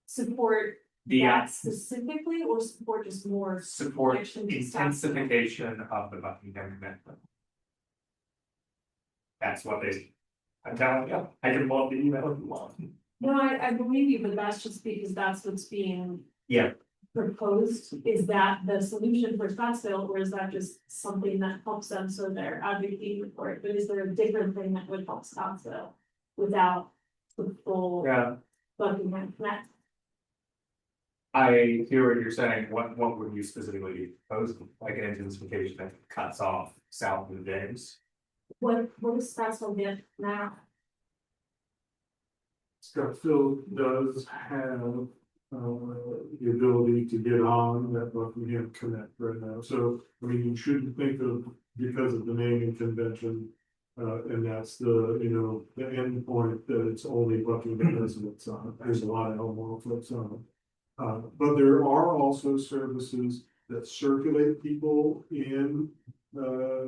Support that specifically, or support just more support connection to intensification of the Buckingham Amendment. That's what I'm telling you. I can love the email if you want. No, I believe you, but that's just because that's what's being proposed. Is that the solution for Scottsdale, or is that just something that helps them so they're advocating for it? But is there a different thing that would help Scottsdale without the full Buckingham Connect? I hear what you're saying. What would you specifically be proposing? Like an intensification that cuts off south of the James? What does Scottsdale get now? Scottsdale does have the ability to get on that Buckingham Connect right now. So, I mean, you shouldn't think of, because of the naming convention, And that's the, you know, the end point that it's only Buckingham residents on. There's a lot of Albemarle folks on it. But there are also services that circulate people in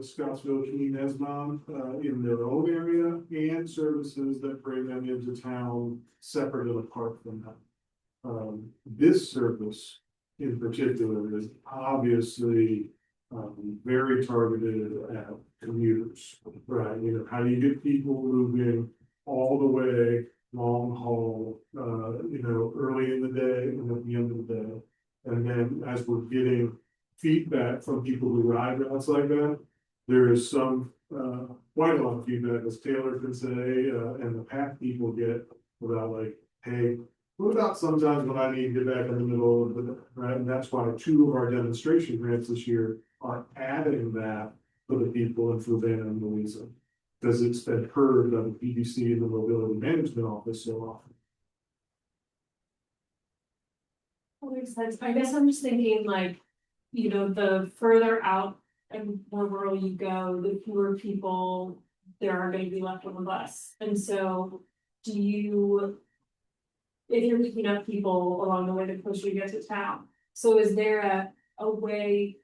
Scottsville, Keene, Nesmond, in their own area, and services that bring them into town separate and apart from that. This service in particular is obviously very targeted at commuters, right? You know, how do you get people moving all the way long haul, you know, early in the day and at the end of the day. And then as we're getting feedback from people who ride routes like that, there is some, quite a lot of feedback, as Taylor can say, and the PAC people get about like, hey, what about sometimes when I need to get back in the middle of the, right? And that's why 2 of our demonstration grants this year are adding that for the people in Fluvanna and Louisa. Because it's been heard by the PDC and the Mobility Management Office so often. That makes sense. I guess I'm just thinking like, you know, the further out and more rural you go, the fewer people there are going to be left on the bus. And so do you, if you're picking up people along the way the closer you get to town, so is there a way,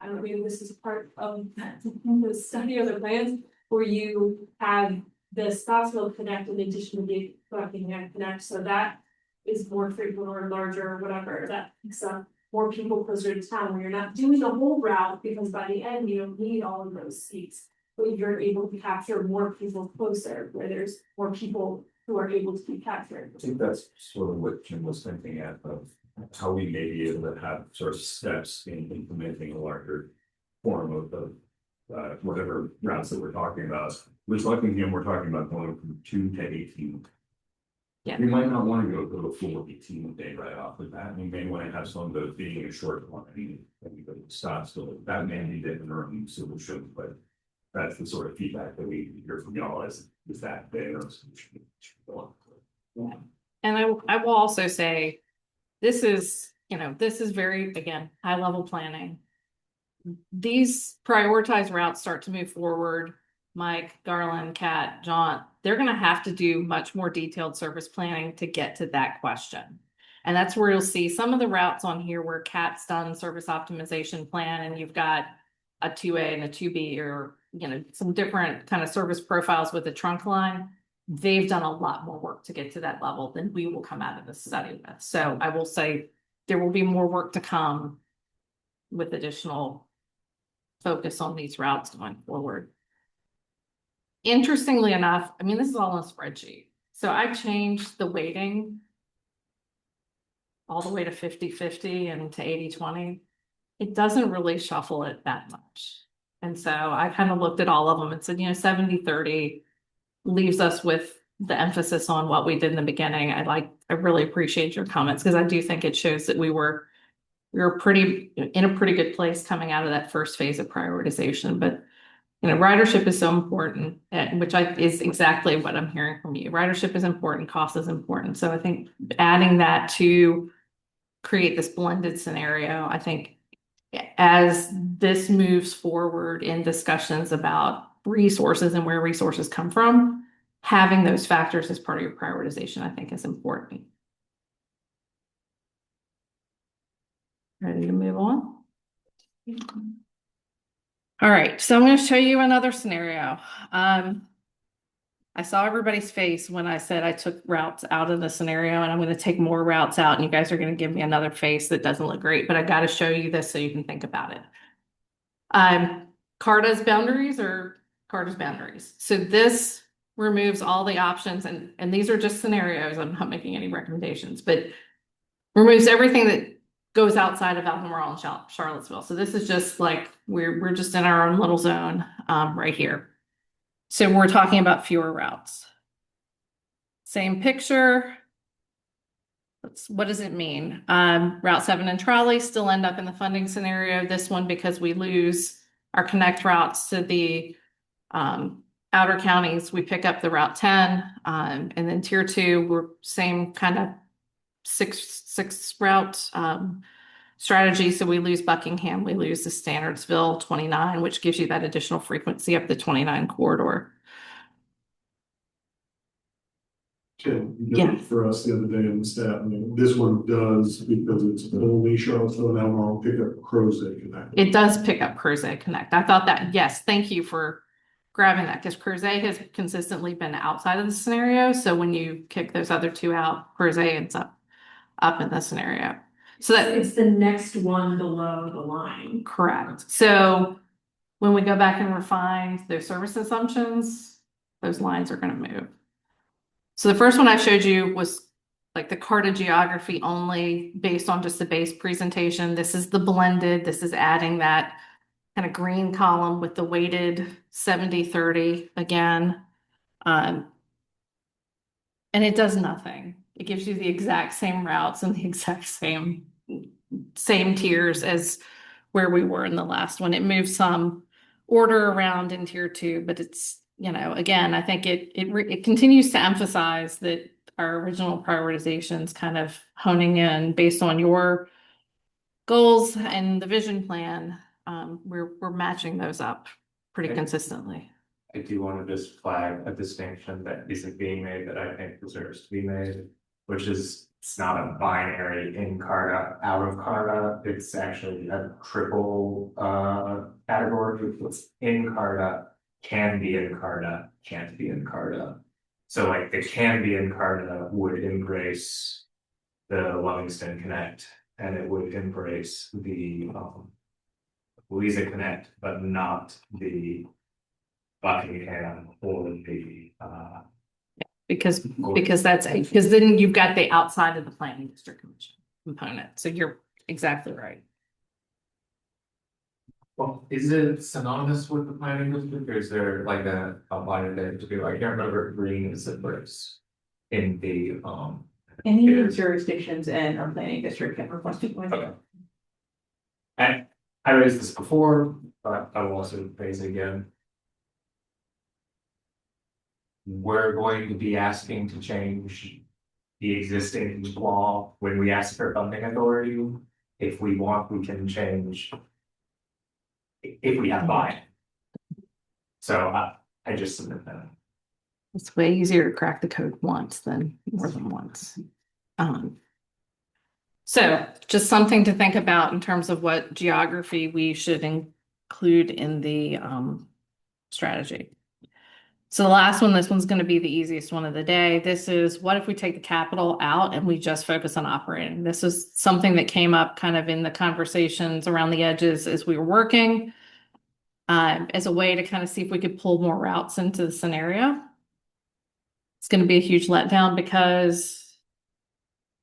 I don't know, maybe this is part of the study of the plans, where you have the Scottsville Connect in addition to the Buckingham Connect, so that is more frequent or larger or whatever, that picks up more people closer to town, where you're not doing the whole route, because by the end, you don't need all of those seats. But you're able to capture more people closer, where there's more people who are able to be captured. I think that's sort of what Jim was thinking of how we may be able to have sort of steps in implementing a larger form of whatever routes that we're talking about. With Buckingham, we're talking about going from 2 to 18. Yeah. We might not want to go to a full 18 a day right off the bat. We may want to have some of those being a short one. I mean, stops, so that may be the interim solution, but that's the sort of feedback that we hear from y'all is that the interim solution. Yeah. And I will also say, this is, you know, this is very, again, high level planning. These prioritized routes start to move forward. Mike, Garland, Kat, John, they're going to have to do much more detailed service planning to get to that question. And that's where you'll see some of the routes on here where Kat's done service optimization plan, and you've got a 2A and a 2B, or, you know, some different kind of service profiles with the trunk line. They've done a lot more work to get to that level than we will come out of this study with. So I will say there will be more work to come with additional focus on these routes going forward. Interestingly enough, I mean, this is all on a spreadsheet. So I changed the weighting all the way to 50-50 and to 80-20. It doesn't really shuffle it that much. And so I kind of looked at all of them and said, you know, 70-30 leaves us with the emphasis on what we did in the beginning. I really appreciate your comments, because I do think it shows that we were in a pretty good place coming out of that first phase of prioritization. But you know, ridership is so important, which is exactly what I'm hearing from you. Ridership is important, cost is important. So I think adding that to create this blended scenario, I think as this moves forward in discussions about resources and where resources come from, having those factors as part of your prioritization, I think, is important. Ready to move on? All right, so I'm going to show you another scenario. I saw everybody's face when I said I took routes out of the scenario, and I'm going to take more routes out, and you guys are going to give me another face that doesn't look great, but I got to show you this so you can think about it. CARTA's boundaries or CARTA's boundaries. So this removes all the options, and these are just scenarios. I'm not making any recommendations, but removes everything that goes outside of Albemarle and Charlottesville. So this is just like, we're just in our own little zone right here. So we're talking about fewer routes. Same picture. What does it mean? Route 7 and trolley still end up in the funding scenario. This one, because we lose our connect routes to the outer counties, we pick up the Route 10. And then tier 2, we're same kind of six route strategy. So we lose Buckingham, we lose the Standardsville 29, which gives you that additional frequency up the 29 corridor. Tim, you did it for us the other day in the staff, I mean, this one does, because it's only Charlottesville and Albemarle pick up Crozet Connect. It does pick up Crozet Connect. I thought that, yes, thank you for grabbing that, because Crozet has consistently been outside of the scenario. So when you kick those other two out, Crozet ends up in the scenario. So that It's the next one below the line. correct. So when we go back and refine those service assumptions, those lines are going to move. So the first one I showed you was like the CARTA geography only based on just the base presentation. This is the blended. This is adding that kind of green column with the weighted 70-30 again. And it does nothing. It gives you the exact same routes and the exact same tiers as where we were in the last one. It moves some order around in tier 2, but it's, you know, again, I think it continues to emphasize that our original prioritizations kind of honing in based on your goals and the vision plan. We're matching those up pretty consistently. I do want to just flag a distinction that isn't being made that I think deserves to be made, which is it's not a binary in CARTA, out of CARTA. It's actually a triple category. What's in CARTA can be in CARTA, can't be in CARTA. So like the can be in CARTA would embrace the Livingston Connect, and it would embrace the Louisa Connect, but not the Buckingham or the because then you've got the outside of the planning district commission component. So you're exactly right. Well, is it synonymous with the planning district, or is there like a line there to do? I can't remember if green is the first in the Any jurisdictions in our planning district can request it. Okay. And I raised this before, but I will also raise it again. We're going to be asking to change the existing law when we ask for funding authority. If we want, we can change if we have buy-in. So I just submit that. It's way easier to crack the code once than more than once. So just something to think about in terms of what geography we should include in the strategy. So the last one, this one's going to be the easiest one of the day. This is what if we take the capital out and we just focus on operating? This is something that came up kind of in the conversations around the edges as we were working as a way to kind of see if we could pull more routes into the scenario. It's going to be a huge letdown because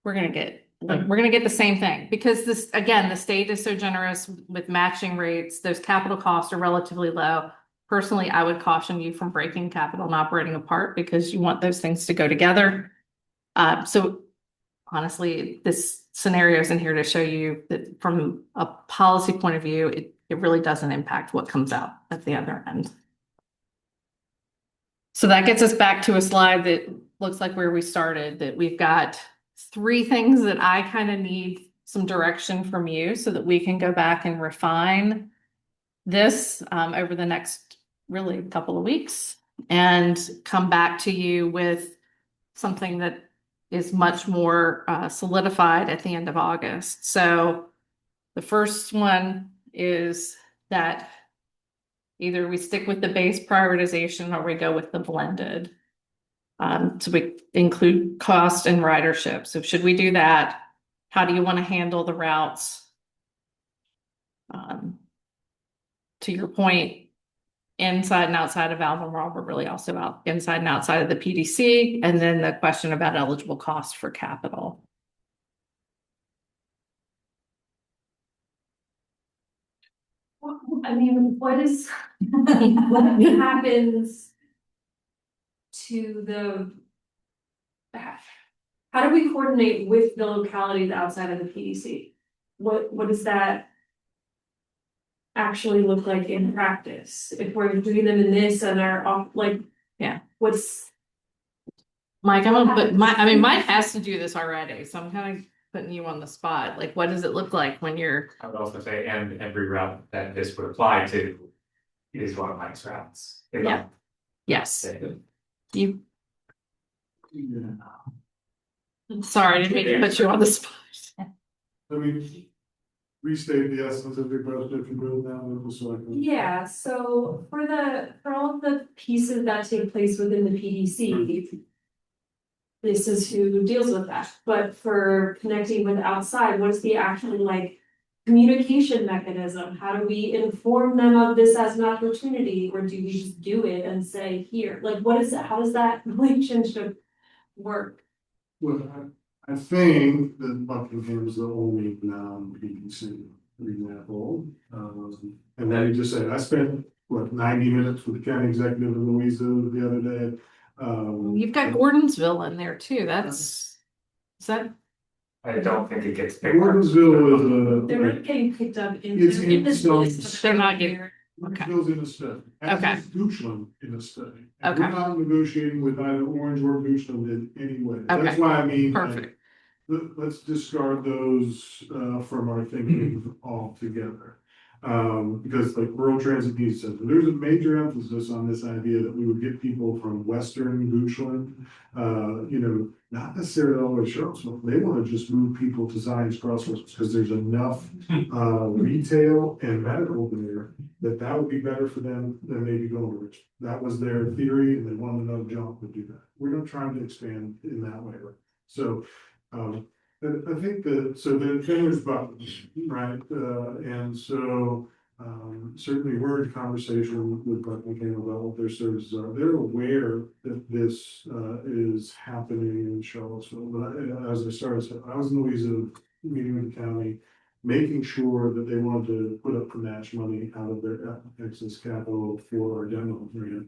we're going to get the same thing, because this, again, the state is so generous with matching rates. Those capital costs are relatively low. Personally, I would caution you from breaking capital and operating apart because you want those things to go together. So honestly, this scenario is in here to show you that from a policy point of view, it really doesn't impact what comes out at the other end. So that gets us back to a slide that looks like where we started, that we've got 3 things that I kind of need some direction from you so that we can go back and refine this over the next really couple of weeks and come back to you with something that is much more solidified at the end of August. So the first one is that either we stick with the base prioritization or we go with the blended. So we include cost and ridership. So should we do that? How do you want to handle the routes? To your point, inside and outside of Albemarle, but really also out inside and outside of the PDC, and then the question about eligible cost for capital. I mean, what happens to the, how do we coordinate with the localities outside of the PDC? What does that actually look like in practice? If we're doing them in this and are off, like, yeah, what's Mike? I'm gonna put Mike has to do this already, so I'm kind of putting you on the spot. Like, what does it look like when you're? I would also say, and every route that this would apply to is one of Mike's routes. If Yeah. I'm Yes. mistaken. You. Sorry, I didn't mean to put you on the spot. I mean, restate the essence of your question if you will now, so I can. Yeah, so for all of the pieces that take place within the PDC. This is who deals with that, but for connecting with outside, what is the actual like communication mechanism? How do we inform them of this as an opportunity, or do we just do it and say here? Like, what is that? How does that relationship work? Well, I think that Buckingham is the only non-PDC, for example. And then you just say, I spent, what, 90 minutes with the county executive in Louisa the other day. You've got Gordonsville in there too. Is that? I don't think it gets picked up. Gordonsville is They're not getting picked up in It's in this in list. some- They're not getting. Gordonsville's in a study. Okay. As is Goochland in a study. And Okay. we're not negotiating with either Orange or Goochland in any way. That's Okay. why I mean. like, Perfect. let's discard those from our thinking altogether. Because like rural transit needs to, there's a major emphasis on this idea that we would get people from Western Goochland, not necessarily always Charlottesville. They want to just move people to Zion's Crossroads because there's enough retail and medical there that would be better for them than maybe going to Richmond. That was their theory, and they wanted to know John would do that. We're not trying to expand in that way. So I think so then there's buttons, right? And so certainly we're in conversation with Buckingham about what their services are. They're aware that this is happening in Charlottesville. But as I started, I was in Louisa meeting with the county, making sure that they wanted to put up the match money out of their excess capital for our demo grant.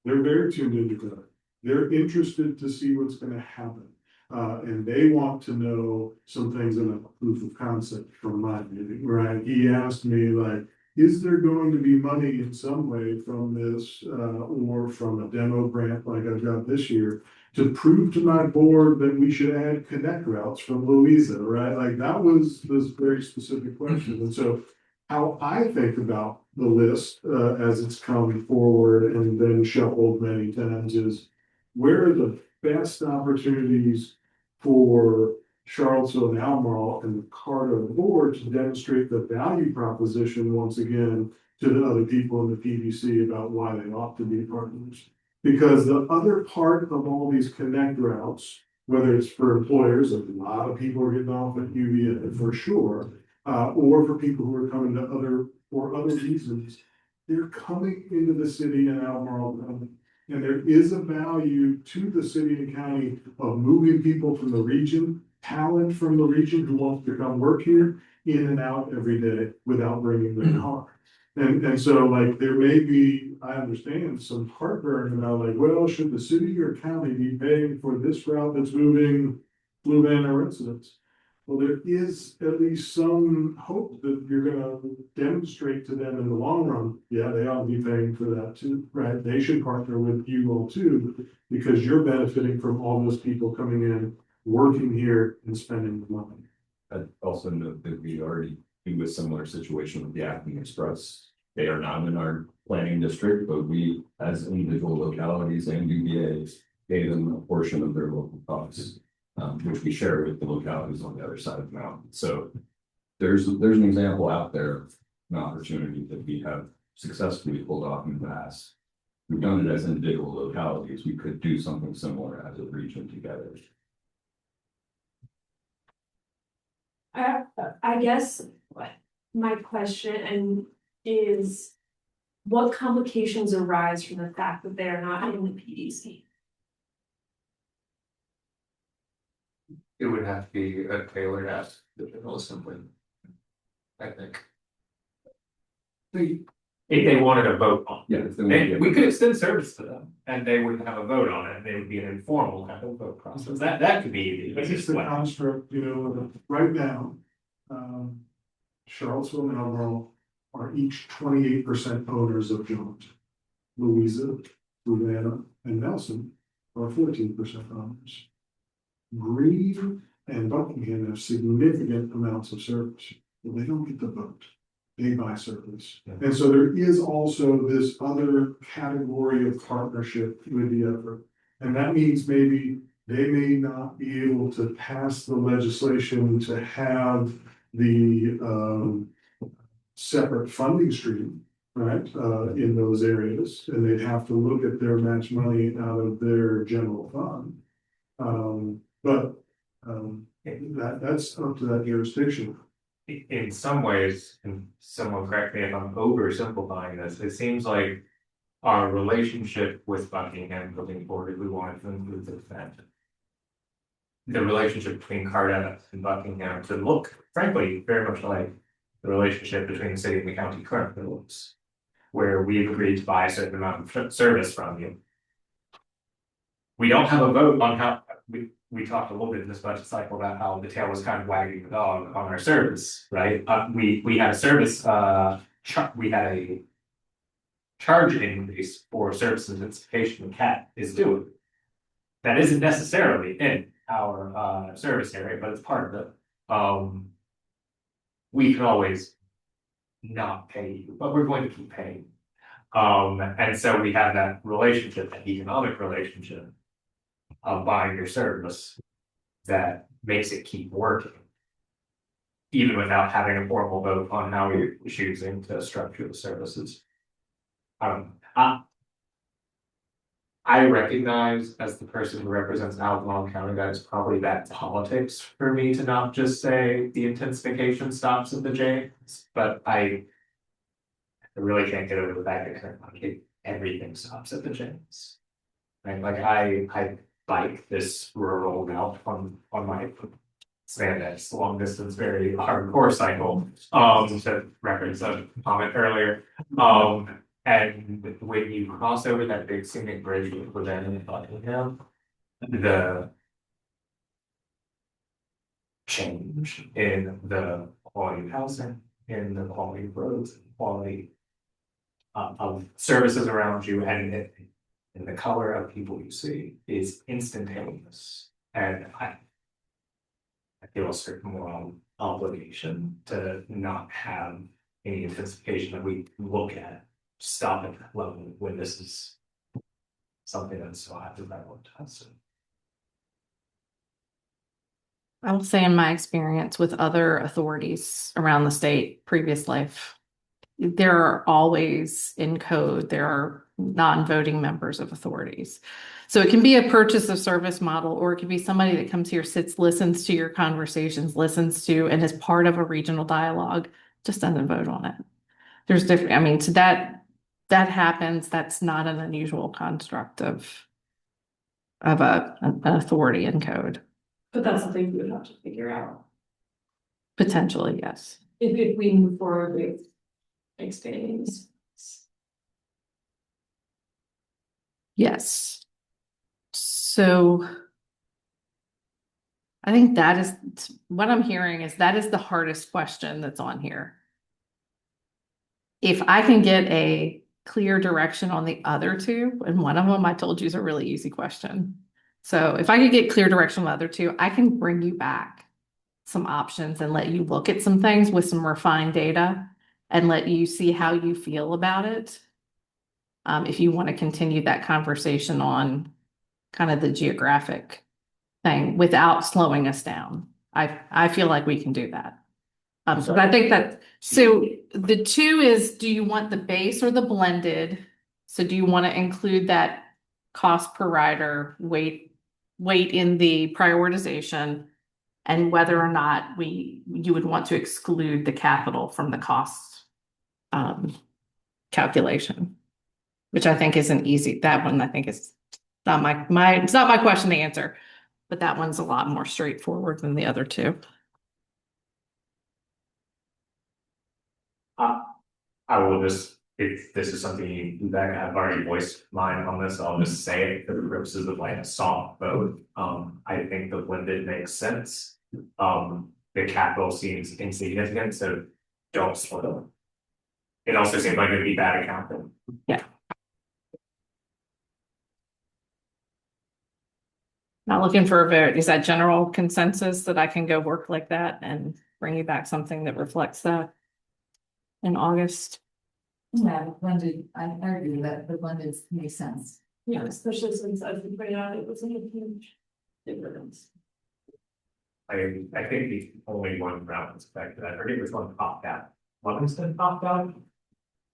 They're very tuned into that. They're interested to see what's going to happen. And they want to know some things in a proof of concept from my meeting, right? He asked me like, is there going to be money in some way from this, or from a demo grant like I've got this year to prove to my board that we should add connect routes from Louisa, right? Like that was this very specific question. And so how I think about the list, as it's come forward and then shuffled many times is where are the best opportunities for Charlottesville and Albemarle and the CARTA board to demonstrate the value proposition once again to the other people in the PDC about why they ought to be partners. Because the other part of all these connect routes, whether it's for employers, a lot of people are getting off at UVA for sure, or for people who are coming to other reasons, they're coming into the city and Albemarle. And there is a value to the city and county of moving people from the region, talent from the region who wants to come work here, in and out every day without bringing their car. And so like there may be, I understand some heartburn about like, well, should the city or county be paying for this route that's moving Fluvanna residents? Well, there is at least some hope that you're gonna demonstrate to them in the long run, yeah, they ought to be paying for that too, right? They should partner with you all too, because you're benefiting from all those people coming in, working here and spending the money. I'd also note that we already do a similar situation with the Acme Express. They are not in our planning district, but we, as individual localities and UVAs, pay them a portion of their local costs. Which we share with the localities on the other side of the mountain. So there's an example out there of an opportunity that we have successfully pulled off in the past. We've done it as individual localities. We could do something similar as a region together. I guess my question is what complications arise from the fact that they are not in the PDC? It would have to be a tailored ask the General Assembly. I think. If they wanted a vote on. Yeah. We could extend service to them and they would have a vote on it and they would be an informal kind of vote process. That could be the That's just easiest the way. construct, right now, Charlottesville and Albemarle are each 28% owners of Jones. Louisa, Fluvanna, and Nelson are 14% owners. Green and Buckingham have significant amounts of service, but they don't get the vote. They buy service. And so there is also this other category of partnership with the effort. And that means maybe they may not be able to pass the legislation to have the separate funding stream, right, in those areas. And they'd have to look at their match money out of their general fund. That's up to that jurisdiction. In some ways, and someone correct me if I'm oversimplifying this, it seems like our relationship with Buckingham moving forward, if we wanted to include the relationship between CARTA and Buckingham to look, frankly, very much like the relationship between the city and the county currently looks, where we've agreed to buy a certain amount of service from you. We don't have a vote on how we talked a little bit in this budget cycle about how the tail was kind of wagging the dog on our service, right? We had a service we had a charge increase for service intensification the CAT is doing. That isn't necessarily in our service area, but it's part of it. We can always not pay you, but we're going to keep paying. And so we have that relationship, that economic relationship of buying your service that makes it keep working, even without having a formal vote on how you're choosing to structure the services. I recognize as the person who represents Albemarle County that it's probably that politics for me to not just say the intensification stops at the James, but I really can't get over the fact that like everything stops at the James. Right? Like I bike this rural route on my spandex long distance, very hardcore cycle. To reference a comment earlier. And when you cross over that big scenic bridge with then in Buckingham, the change in the quality of housing, in the quality of roads, quality of services around you, and the color of people you see is instantaneous. And I feel a certain moral obligation to not have any intensification that we look at stop at that level when this is something that's so highly prevalent to us. I will say in my experience with other authorities around the state, previous life, there are always in code, there are non-voting members of authorities. So it can be a purchase of service model, or it could be somebody that comes here, sits, listens to your conversations, listens to, and is part of a regional dialogue, just doesn't vote on it. There's different, I mean, so that happens. That's not an unusual construct of an authority in code. But that's something we would have to figure out. Potentially, yes. If we move forward with expanding this. Yes. So I think that is what I'm hearing is that is the hardest question that's on here. If I can get a clear direction on the other two, and one of them I told you is a really easy question. So if I could get clear direction on the other two, I can bring you back some options and let you look at some things with some refined data and let you see how you feel about it. If you want to continue that conversation on kind of the geographic thing without slowing us down. I feel like we can do that. So I think that, so the two is, do you want the base or the blended? So do you want to include that cost per rider weight in the prioritization, and whether or not you would want to exclude the capital from the cost calculation, which I think isn't easy. That one I think is not it's not my question to answer, but that one's a lot more straightforward than the other two. I will just, if this is something you feedback, I've already voiced mine on this, I'll just say it for the purposes of like a soft vote. I think the blended makes sense. The capital seems insignificant, so don't split them. It also seems like it'd be bad accounting. Yeah. Not looking for a vote. Is that general consensus that I can go work like that and bring you back something that reflects that in August? Yeah, blended, I agree that the blended makes sense. Yeah, especially since as we pointed out, it was a huge difference. I think the only one route that's affected, I forget which one popped out. Livingston popped out?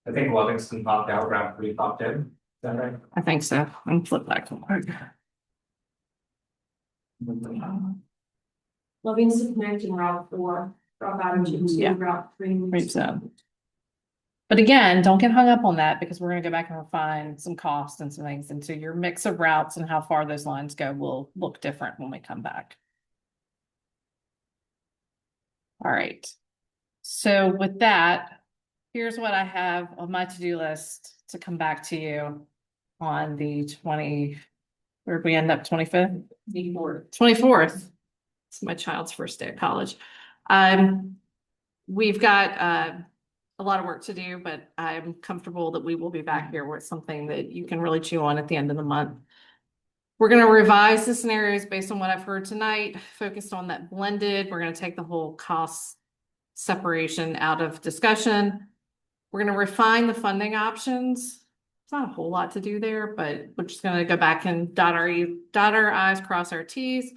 I think Livingston popped out, Route 3 popped in. Is that right? I think so. I'm flip back to work. Livingston Connect and Route 4, Route 5 and 2, Yeah. Route 3. Right, so. But again, don't get hung up on that because we're gonna go back and refine some costs and some things. And so your mix of routes and how far those lines go will look different when we come back. All right. So with that, here's what I have on my to-do list to come back to you on the 20, where did we end up, 25th? 24th. It's my child's first day of college. We've got a lot of work to do, but I'm comfortable that we will be back here with something that you can really chew on at the end of the month. We're going to revise the scenarios based on what I've heard tonight, focused on that blended. We're going to take the whole cost separation out of discussion. We're going to refine the funding options. It's not a whole lot to do there, but we're just going to go back and dot our I's, cross our T's.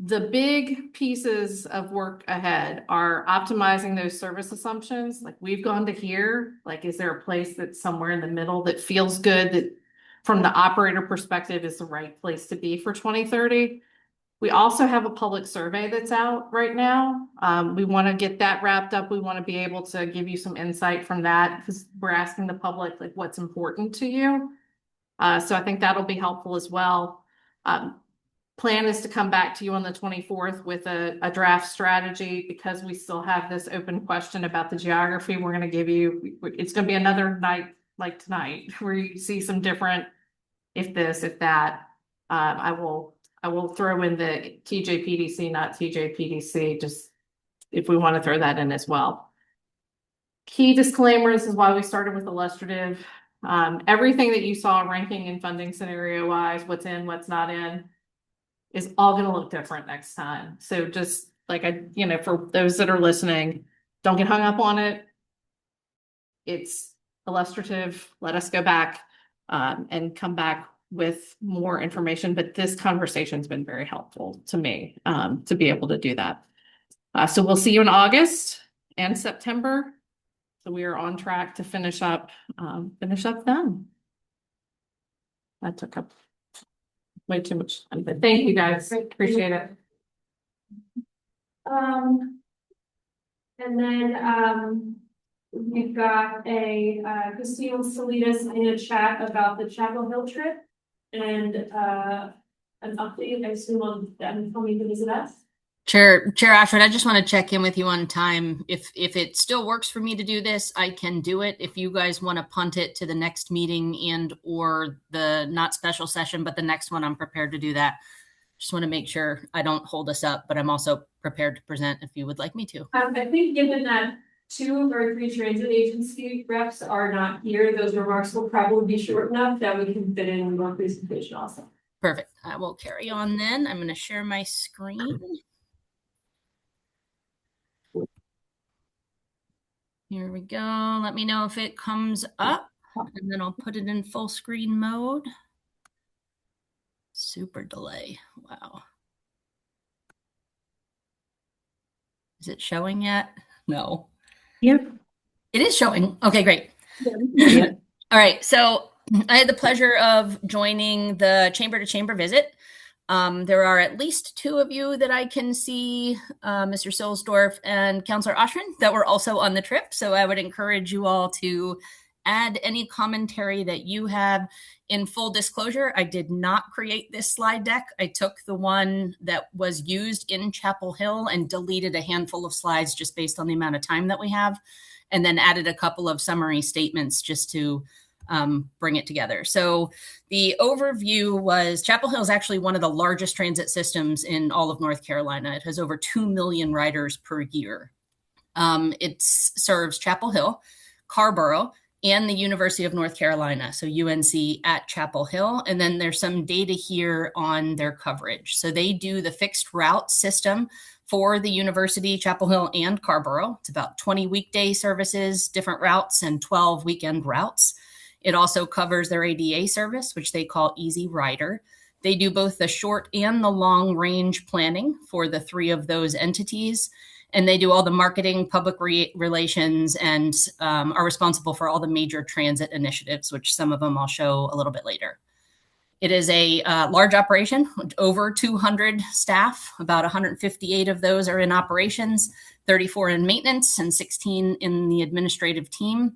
The big pieces of work ahead are optimizing those service assumptions. Like we've gone to here, like, is there a place that's somewhere in the middle that feels good, that from the operator perspective is the right place to be for 2030? We also have a public survey that's out right now. We want to get that wrapped up. We want to be able to give you some insight from that because we're asking the public, like, what's important to you. So I think that'll be helpful as well. Plan is to come back to you on the 24th with a draft strategy because we still have this open question about the geography. We're going to give you, it's going to be another night like tonight where you see some different, if this, if that. I will throw in the TJPDC, not TJPDC, just if we want to throw that in as well. Key disclaimers is why we started with illustrative. Everything that you saw ranking and funding scenario wise, what's in, what's not in, is all going to look different next time. So just like for those that are listening, don't get hung up on it. It's illustrative. Let us go back and come back with more information. But this conversation's been very helpful to me to be able to do that. So we'll see you in August and September. So we are on track to finish up then. That took up way too much time, but thank you guys. Appreciate it. And then we've got a Christine Salinas in a chat about the Chapel Hill trip and an update, I assume, on them coming to visit us. Chair Ashford, I just want to check in with you on time. If it still works for me to do this, I can do it. If you guys want to punt it to the next meeting and or the not special session, but the next one, I'm prepared to do that. Just want to make sure I don't hold us up, but I'm also prepared to present if you would like me to. I think given that 2 of our 3 transit agency reps are not here, those remarks will probably be short enough that we can fit in one presentation also. Perfect. I will carry on then. I'm going to share my screen. Here we go. Let me know if it comes up and then I'll put it in full screen mode. Super delay. Wow. Is it showing yet? No. Yep. It is showing. Okay, great. All right. So I had the pleasure of joining the chamber to chamber visit. There are at least 2 of you that I can see, Mr. Silsdorf and Councilor Oshrin, that were also on the trip. So I would encourage you all to add any commentary that you have. In full disclosure, I did not create this slide deck. I took the one that was used in Chapel Hill and deleted a handful of slides just based on the amount of time that we have, and then added a couple of summary statements just to bring it together. So the overview was Chapel Hill is actually one of the largest transit systems in all of North Carolina. It has over 2 million riders per year. It serves Chapel Hill, Carborough, and the University of North Carolina, so UNC at Chapel Hill. And then there's some data here on their coverage. So they do the fixed route system for the University, Chapel Hill, and Carrboro. It's about 20 weekday services, different routes, and 12 weekend routes. It also covers their ADA service, which they call Easy Rider. They do both the short and the long range planning for the 3 of those entities. And they do all the marketing, public relations, and are responsible for all the major transit initiatives, which some of them I'll show a little bit later. It is a large operation, over 200 staff. About 158 of those are in operations, 34 in maintenance, and 16 in the administrative team.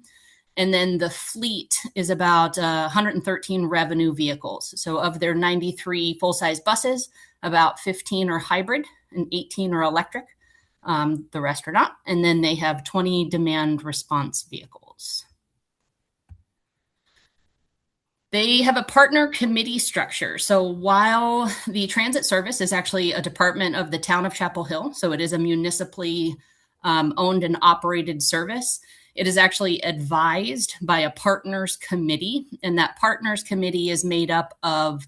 And then the fleet is about 113 revenue vehicles. So of their 93 full-size buses, about 15 are hybrid and 18 are electric. The rest are not. And then they have 20 demand response vehicles. They have a partner committee structure. So while the transit service is actually a department of the town of Chapel Hill, so it is a municipally owned and operated service, it is actually advised by a partners committee. And that partners committee is made up of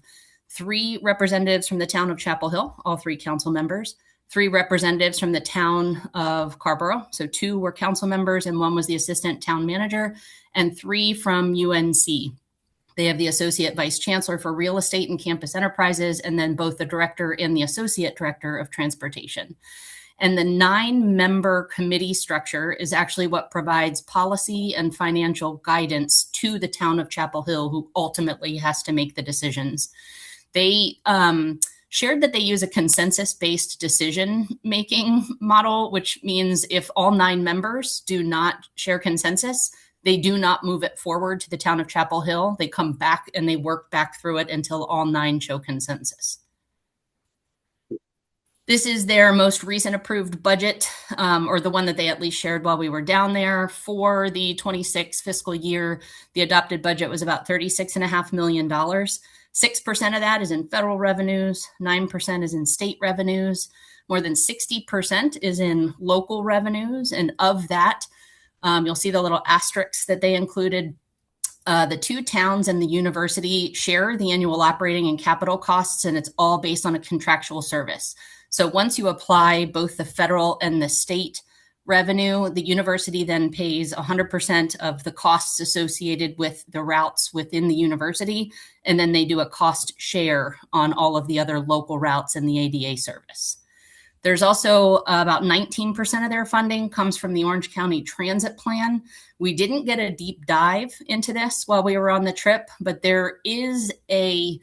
3 representatives from the town of Chapel Hill, all 3 council members, 3 representatives from the town of Carrboro. So 2 were council members and 1 was the assistant town manager, and 3 from UNC. They have the associate vice chancellor for real estate and campus enterprises, and then both the director and the associate director of transportation. And the 9-member committee structure is actually what provides policy and financial guidance to the town of Chapel Hill, who ultimately has to make the decisions. They shared that they use a consensus-based decision-making model, which means if all 9 members do not share consensus, they do not move it forward to the town of Chapel Hill. They come back and they work back through it until all 9 show consensus. This is their most recent approved budget, or the one that they at least shared while we were down there. For the 26 fiscal year, the adopted budget was about $36.5 million. 6% of that is in federal revenues, 9% is in state revenues, more than 60% is in local revenues. And of that, you'll see the little asterisks that they included. The 2 towns and the university share the annual operating and capital costs, and it's all based on a contractual service. So once you apply both the federal and the state revenue, the university then pays 100% of the costs associated with the routes within the university, and then they do a cost share on all of the other local routes in the ADA service. There's also about 19% of their funding comes from the Orange County Transit Plan. We didn't get a deep dive into this while we were on the trip, but there is a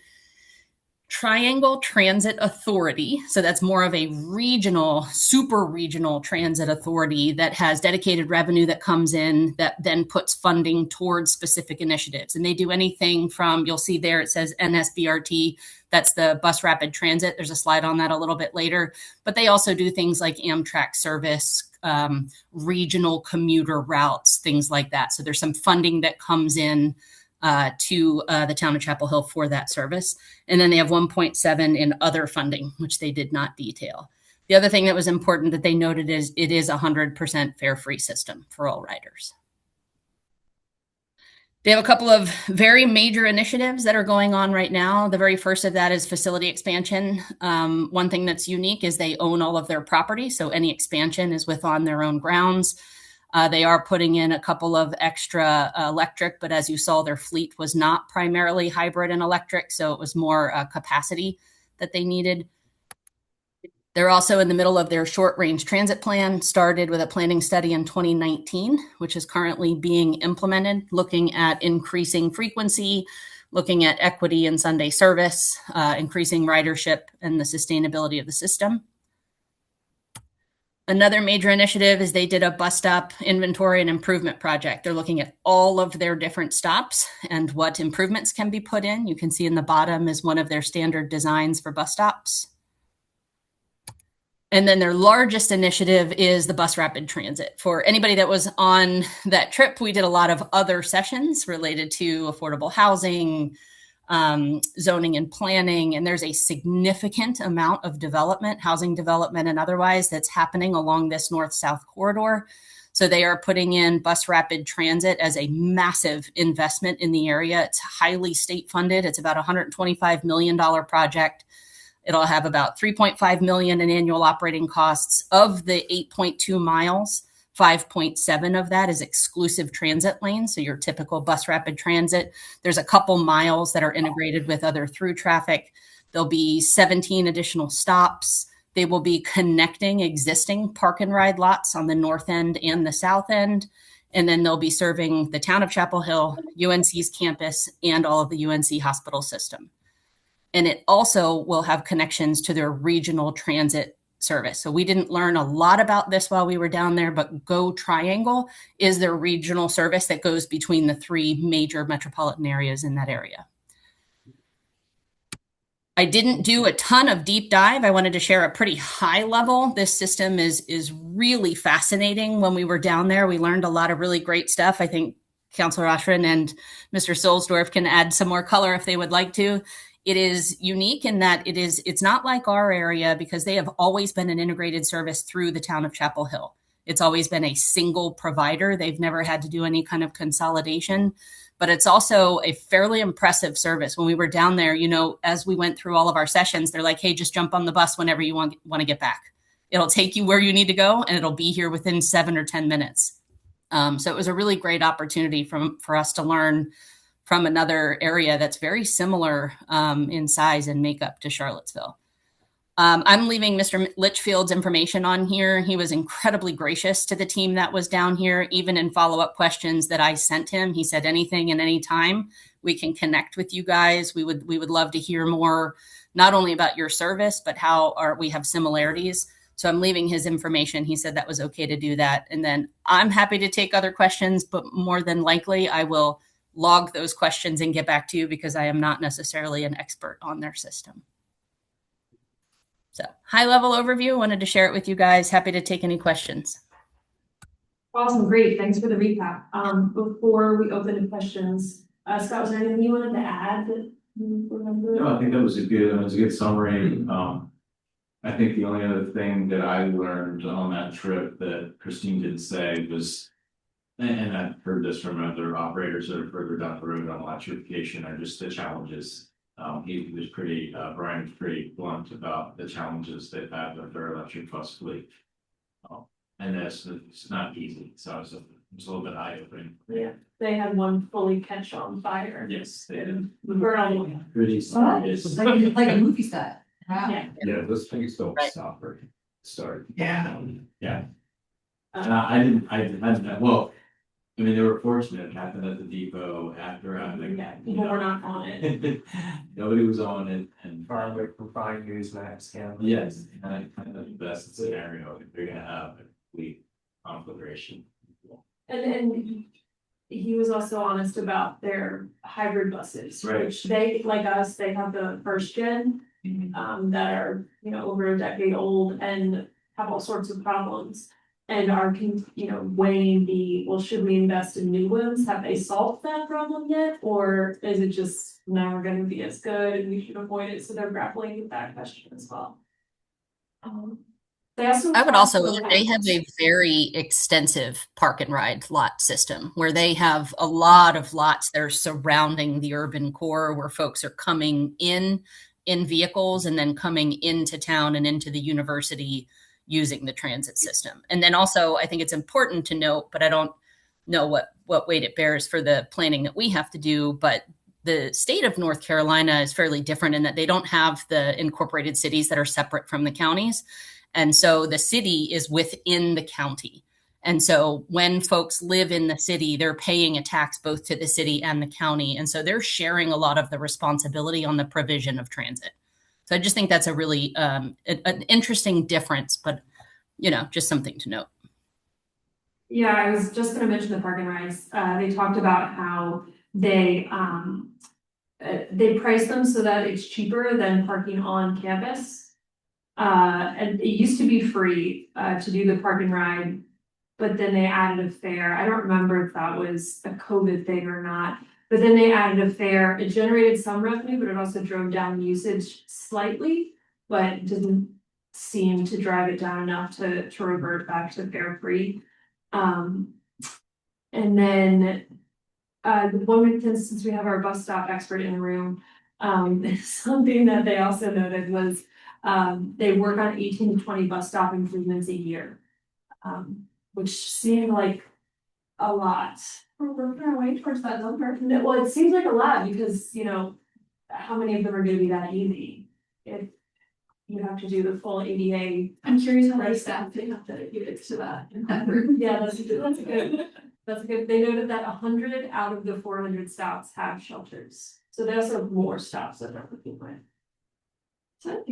Triangle Transit Authority. So that's more of a regional, super regional transit authority that has dedicated revenue that comes in that then puts funding towards specific initiatives. And they do anything from, you'll see there, it says NSBRT, that's the bus rapid transit. There's a slide on that a little bit later, but they also do things like Amtrak service, regional commuter routes, things like that. So there's some funding that comes in to the town of Chapel Hill for that service. And then they have 1.7 in other funding, which they did not detail. The other thing that was important that they noted is it is 100% fare free system for all riders. They have a couple of very major initiatives that are going on right now. The very first of that is facility expansion. One thing that's unique is they own all of their property, so any expansion is within their own grounds. They are putting in a couple of extra electric, but as you saw, their fleet was not primarily hybrid and electric, so it was more capacity that they needed. They're also in the middle of their short-range transit plan, started with a planning study in 2019, which is currently being implemented, looking at increasing frequency, looking at equity in Sunday service, increasing ridership, and the sustainability of the system. Another major initiative is they did a bus stop inventory and improvement project. They're looking at all of their different stops and what improvements can be put in. You can see in the bottom is one of their standard designs for bus stops. And then their largest initiative is the bus rapid transit. For anybody that was on that trip, we did a lot of other sessions related to affordable housing, zoning and planning, and there's a significant amount of development, housing development and otherwise, that's happening along this north-south corridor. So they are putting in bus rapid transit as a massive investment in the area. It's highly state funded. It's about $125 million project. It'll have about 3.5 million in annual operating costs. Of the 8.2 miles, 5.7 of that is exclusive transit lanes. So your typical bus rapid transit. There's a couple miles that are integrated with other through traffic. There'll be 17 additional stops. They will be connecting existing park and ride lots on the north end and the south end. And then they'll be serving the town of Chapel Hill, UNC's campus, and all of the UNC hospital system. And it also will have connections to their regional transit service. So we didn't learn a lot about this while we were down there, but Go Triangle is their regional service that goes between the three major metropolitan areas in that area. I didn't do a ton of deep dive. I wanted to share a pretty high level. This system is really fascinating. When we were down there, we learned a lot of really great stuff. I think Councilor Oshrin and Mr. Solsdorf can add some more color if they would like to. It is unique in that it's not like our area because they have always been an integrated service through the town of Chapel Hill. It's always been a single provider. They've never had to do any kind of consolidation. But it's also a fairly impressive service. When we were down there, you know, as we went through all of our sessions, they're like, hey, just jump on the bus whenever you want to get back. It'll take you where you need to go, and it'll be here within 7 or 10 minutes. So it was a really great opportunity for us to learn from another area that's very similar in size and makeup to Charlottesville. I'm leaving Mr. Litchfield's information on here. He was incredibly gracious to the team that was down here, even in follow-up questions that I sent him. He said anything and any time we can connect with you guys. We would love to hear more, not only about your service, but how we have similarities. So I'm leaving his information. He said that was okay to do that. And then I'm happy to take other questions, but more than likely I will log those questions and get back to you because I am not necessarily an expert on their system. So high level overview, wanted to share it with you guys. Happy to take any questions. Awesome, great. Thanks for the recap. Before we open to questions, Scott, was there anything you wanted to add that you remember? No, I think that was a good summary. I think the only other thing that I learned on that trip that Christine did say was, and I've heard this from other operators that are further down the road on electrification, are just the challenges. He was Brian was pretty blunt about the challenges they've had with their electric bus fleet. And it's not easy, so it was a little bit eye-opening. Yeah, they had one fully catch on fire. Yes, they did. Pretty serious. Like a movie set. Wow. Yeah, those things don't stop or start. Yeah. Well, I mean, they were fortunate. It happened at the depot after people were not on it. Nobody was on it, and Far away from fine news maps, yes, kind of the best scenario if you're gonna have a complete conflagration. And he was also honest about their hybrid buses, Right. which they, like us, they have the first gen that are, you know, over a decade old and have all sorts of problems. And are, you know, weighing well, should we invest in new ones? Have they solved that problem yet? Or is it just never going to be as good and we should avoid it? So they're grappling with that question as well. They have a very extensive park and ride lot system where they have a lot of lots that are surrounding the urban core where folks are coming in vehicles and then coming into town and into the university using the transit system. And then also, I think it's important to note, but I don't know what weight it bears for the planning that we have to do, but the state of North Carolina is fairly different in that they don't have the incorporated cities that are separate from the counties. And so the city is within the county. And so when folks live in the city, they're paying a tax both to the city and the county. And so they're sharing a lot of the responsibility on the provision of transit. So I just think that's a really an interesting difference, but, you know, just something to note. Yeah, I was just going to mention the park and rides. They talked about how they price them so that it's cheaper than parking on campus. And it used to be free to do the park and ride, but then they added a fare. I don't remember if that was a COVID thing or not. But then they added a fare. It generated some revenue, but it also drove down usage slightly, but didn't seem to drive it down enough to revert back to fare free. And then, the Wilmington, since we have our bus stop expert in the room, something that they also noted was, they work on 18 to 20 bus stop improvements a year. Which seemed like a lot. We're working our way towards that number. Well, it seems like a lot because, you know, how many of them are gonna be that easy? If you have to do the full ADA. I'm curious how many staff they have dedicated to that. Yeah, that's good. That's good. They noted that 100 out of the 400 stops have shelters. So they also have more stops that they're looking with. So.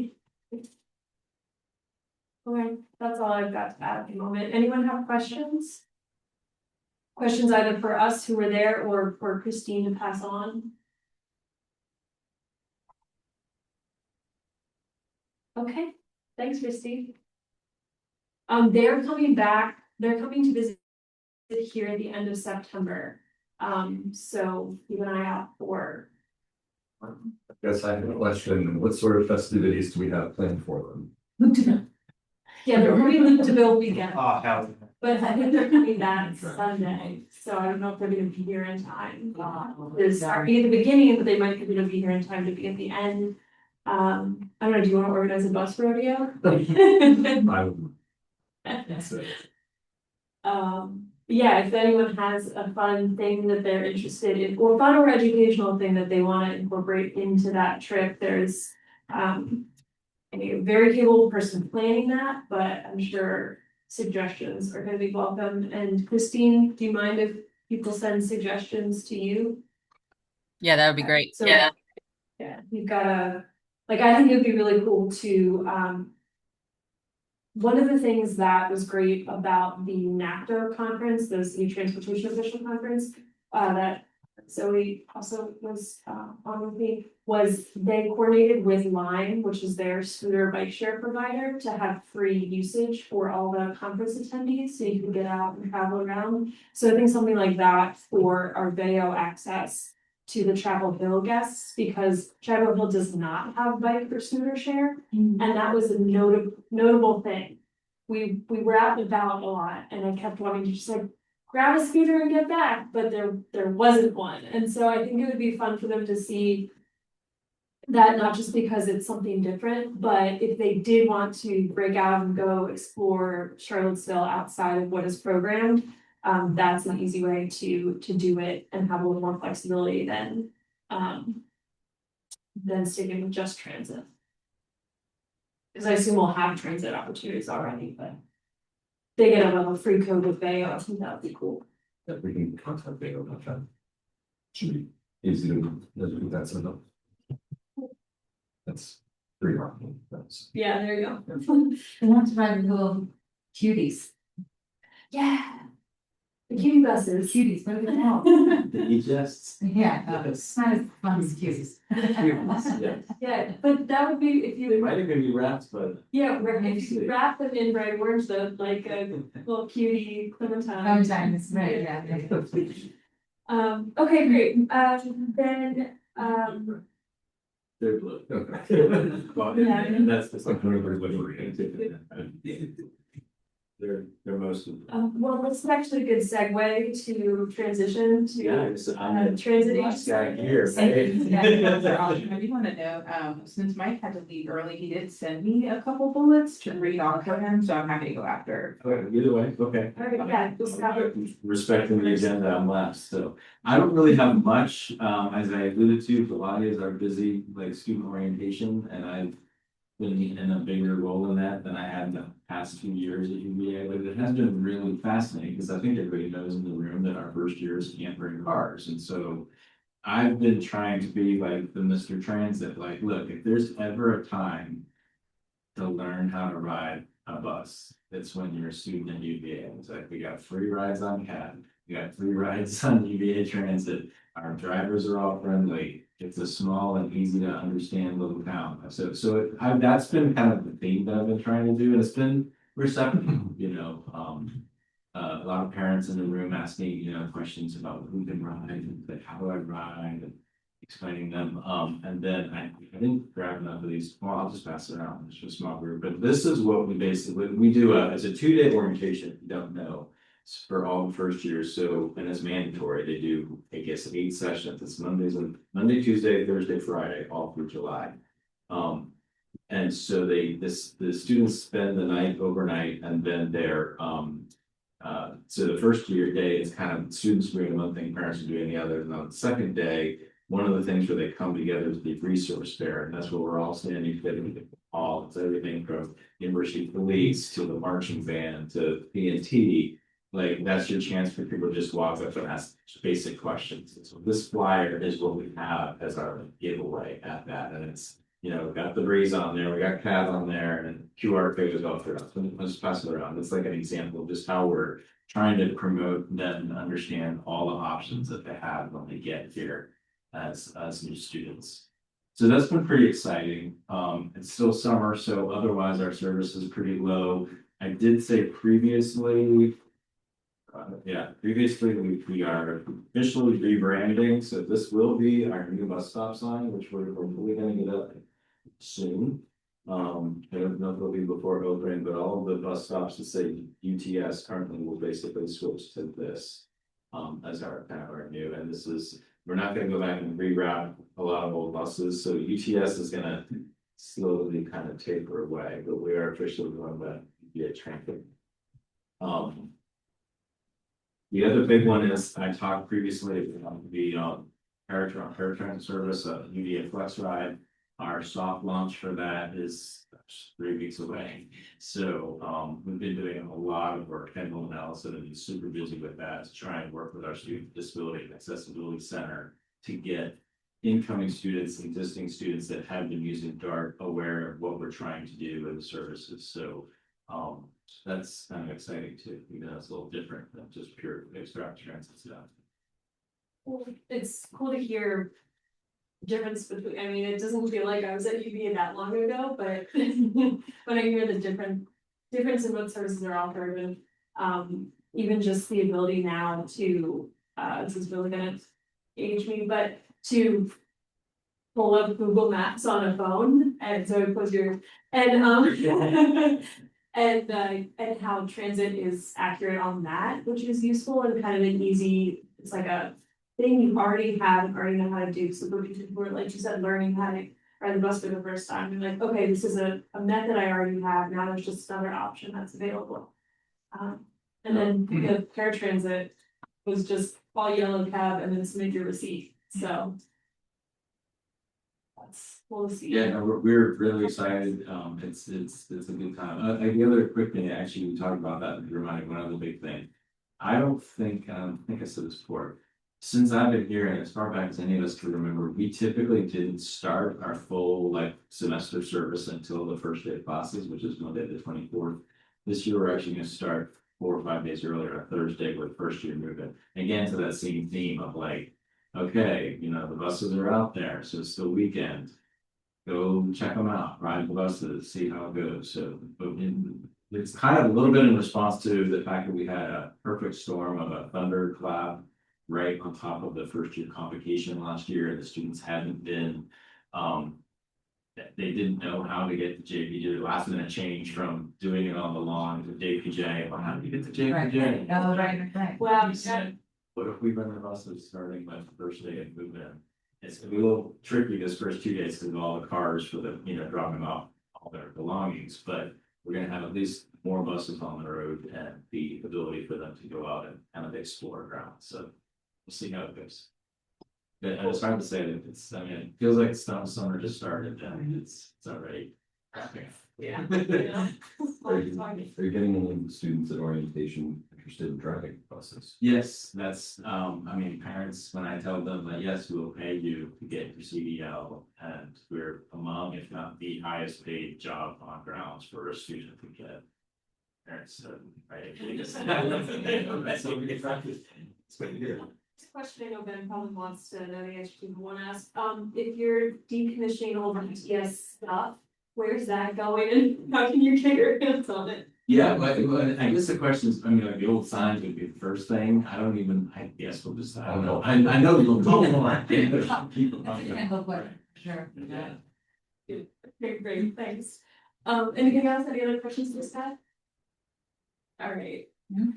Okay, that's all I've got to add at the moment. Anyone have questions? Questions either for us who were there or for Christine to pass on? Okay, thanks, Christy. They're coming back, they're coming to visit here at the end of September. So keep an eye out for. I guess I have a question. What sort of festivities do we have planned for them? Yeah, they're coming to Bill weekend, Oh, hell. but I think they're coming back Sunday, so I don't know if they're gonna be here in time. They're starting at the beginning, but they might be able to be here in time to be at the end. I don't know, do you wanna organize a bus rodeo? I would. That's it. Yeah, if anyone has a fun thing that they're interested in, or fun or educational thing that they wanna incorporate into that trip, there's, a very capable person planning that, but I'm sure suggestions are gonna be welcome. And Christine, do you mind if people send suggestions to you? Yeah, that would be great. So, yeah, you've got I think it would be really cool to, one of the things that was great about the NACTO conference, the City Transportation Official Conference, that Zoe also was on with me, was they coordinated with Lime, which is their scooter bike share provider, to have free usage for all the conference attendees, so you can get out and travel around. So I think something like that for our video access to the Chapel Hill guests, because Chapel Hill does not have bike or scooter share, and that was a notable thing. We were out and about a lot, and I kept wanting to just like grab a scooter and get back, but there wasn't one. And so I think it would be fun for them to see that, not just because it's something different, but if they did want to break out and go explore Charlottesville outside of what is programmed, that's an easy way to do it and have a little more flexibility than sticking with just transit. Because I assume we'll have transit opportunities already, but they get a little free code with Bayo, I think that would be cool. Yeah, we can contact Bayo about that. Should be easy to do that enough. That's pretty hard. That's. Yeah, there you go. They want to ride little cuties. Yeah. The cutie buses. Cuties, what are they called? The jests. Yeah, it's not as fun as cuties. Yeah, but that would be if They you, might even be wrapped, but. yeah, if you wrap them in bright orange, though, like a little cutie Clementine. Clementine, it's right, yeah. Okay, great, then, They're blue. Well, Yeah. and that's the something we're looking into. They're most of them. well, this is actually a good segue to transition to transit agency. Guy here. I do want to note, since Mike had to leave early, he did send me a couple bullets to read off for him, so I'm happy to go after. Okay, either way, okay. All right, yeah, just have it. Respecting the agenda, I'm last, so I don't really have much, as I alluded to, July is our busy, like, student orientation, and I've been in a bigger role in that than I had in the past 2 years at UVA, but it has been really fascinating, because I think everybody knows in the room that our first years can't bring cars, and so I've been trying to be like the Mr. Transit, like, look, if there's ever a time to learn how to ride a bus, it's when you're a student at UVA. It's like, we got free rides on CAB, we got free rides on UVA Transit, our drivers are all friendly. It's a small and easy to understand little town. That's been kind of the theme that I've been trying to do, and it's been receptive, you know. A lot of parents in the room asking, you know, questions about who can ride, and like, how do I ride, and explaining them. And then I didn't grab enough of these. Well, I'll just pass it around. It's just a small group, but this is what we basically do. It's a 2-day orientation. If you don't know. for all the first years. So, and it's mandatory. They do, I guess, 8 sessions. It's Monday, Tuesday, Thursday, Friday, all through July. And so the students spend the night overnight, and then so the first year day is kind of students doing one thing, parents are doing the other. And on the second day, one of the things where they come together is the resource fair, and that's where we're all standing together. All it's everything from University Police to the marching band to PNT. Like, that's your chance for people to just walk up and ask basic questions. And so this flyer is what we have as our giveaway at that, and it's, you know, got the breeze on there, we got CAD on there, and QR code is all throughout. So let's pass it around. It's like an example of just how we're trying to promote them and understand all the options that they have when they get here as new students. So that's been pretty exciting. It's still summer, so otherwise our service is pretty low. I did say previously, we are officially rebranding, so this will be our new bus stop sign, which we're hopefully gonna get up soon. I don't know if it'll be before opening, but all of the bus stops that say UTS currently will basically switch to this as our kind of our new, and this is, we're not gonna go back and reroute a lot of old buses, so UTS is gonna slowly kind of taper away, but we are officially going to be a train. The other big one is, I talked previously about the paratransit service, UVA Flex Ride. Our soft launch for that is 3 weeks away. So we've been doing a lot of work, Kendall and Allison have been super busy with that to try and work with our Student Disability and Accessibility Center to get incoming students, existing students that have been using DART aware of what we're trying to do in the services. So that's kind of exciting too. You know, it's a little different than just pure extract transit stuff. Well, it's cool to hear difference between, I mean, it doesn't feel like I was at UVA that long ago, but when I hear the difference in what services are offered, and even just the ability now to this is really gonna age me, but to pull up Google Maps on a phone, and so it puts your and and how transit is accurate on that, which is useful and kind of an easy, it's like a thing you already have and already know how to do. So for people who are, like you said, learning how to ride the bus for the first time, you're like, okay, this is a method I already have, now there's just another option that's available. And then the paratransit was just all yellow cab and then submit your receipt, so. We'll see. Yeah, no, we're really excited. It's a good time. The other quick thing, actually, we talked about that, reminding one other big thing. I think I said this before. Since I've been here, and as far back as any of us can remember, we typically didn't start our full semester service until the first day of classes, which is Monday the 24th. This year, we're actually going to start 4 or 5 days earlier, on Thursday, with first year movement. Again, to that same theme of okay, you know, the buses are out there, so it's still weekend. Go check them out, ride the buses, see how it goes. So it's kind of a little bit in response to the fact that we had a perfect storm of a thunderclap right on top of the first year convocation last year. The students hadn't been, they didn't know how to get to JPJ, last minute change from doing it on the lawn to JPJ. Well, how do you get to JPJ? Right. Well, What if we run the buses starting by the first day of movement? It's gonna be a little tricky this first 2 days because of all the cars for the, you know, dropping off all their belongings, but we're gonna have at least more buses on the road and the ability for them to go out and kind of explore around. So we'll see how it goes. But it's hard to say that it feels like summer just started, and it's already wrapping up. Yeah. Are you getting any of the students at orientation interested in driving buses? Yes, that's, parents, when I tell them that, yes, we'll pay you to get your CDL, and we're among, if not the highest paid job on grounds for a student to get. Parents, right? So we get practice. It's what you do. Question I know Ben probably wants to know the answer to, but want to ask, if you're decommissioning old ETS stuff, where's that going and how can you get your hands on it? Yeah, but I guess the question is, the old signs would be the first thing. I guess we'll just, I don't know. I know you'll call more. Sure. Yeah. Great, thanks. Anything else? Any other questions for Scott? All right.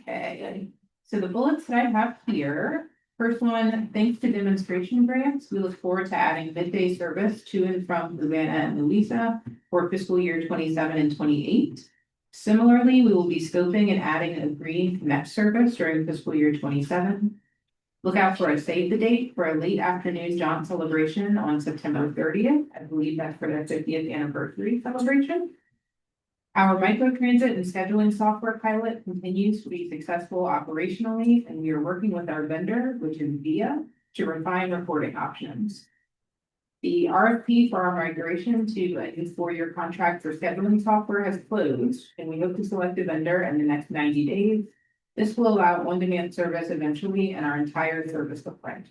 Okay. So the bullets that I have here, first one, thanks to demonstration grants, we look forward to adding midday service to and from Louisiana and Louisa for fiscal year 27 and 28. Similarly, we will be scoping and adding a green connect service during fiscal year 27. Look out for a save the date for a late afternoon jaunt celebration on September 30th. I believe that's for their 50th anniversary celebration. Our microtransit and scheduling software pilot continues to be successful operationally, and we are working with our vendor, which is VIA, to refine reporting options. The RFP for our migration to a new 4-year contract for scheduling software has closed, and we hope to select a vendor in the next 90 days. This will allow on-demand service eventually in our entire service footprint.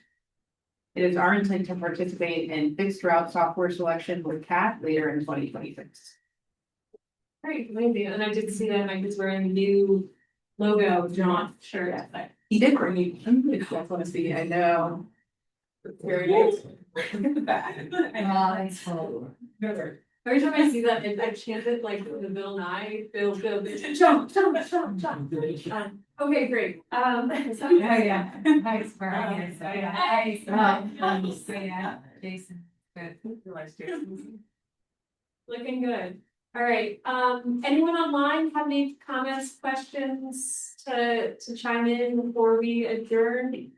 It is our intent to participate in fixed route software selection with CAT later in 2026. Great, amazing. And I did see that Mike is wearing a new logo, John shirt. He did bring you, I want to see, I know. Very nice. Every time I see that, I chant it like the Bill Nye, Bill, jump. Okay, great. Yeah. Nice, very nice. Jason. Good. Looking good. All right, anyone online have any comments, questions to chime in before we adjourn?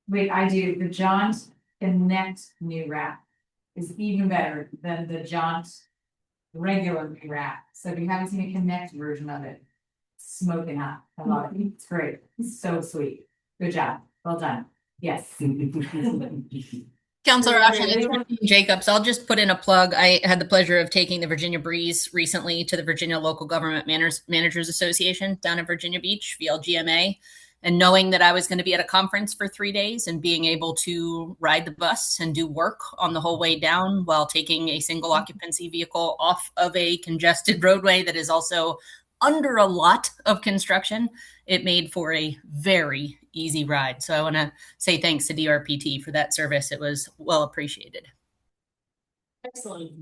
Wait, I do, the Jaunt Connect new wrap is even better than the Jaunt regular new wrap. So if you haven't seen a Connect version of it, smoking hot. I love it. It's great. It's so sweet. Good job. Well done. Yes. Counselor Ashley Jacobs, I'll just put in a plug. I had the pleasure of taking the Virginia Breeze recently to the Virginia Local Government Managers Association down in Virginia Beach, VLGMA. And knowing that I was going to be at a conference for 3 days and being able to ride the bus and do work on the whole way down while taking a single occupancy vehicle off of a congested roadway that is also under a lot of construction, it made for a very easy ride. So I want to say thanks to DRPT for that service. It was well appreciated. Excellent.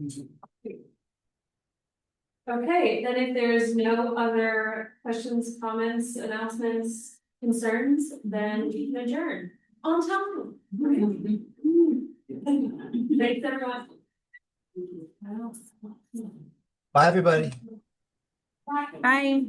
Okay, then if there's no other questions, comments, announcements, concerns, then we can adjourn on time. Thanks, everyone. Bye, everybody. Bye.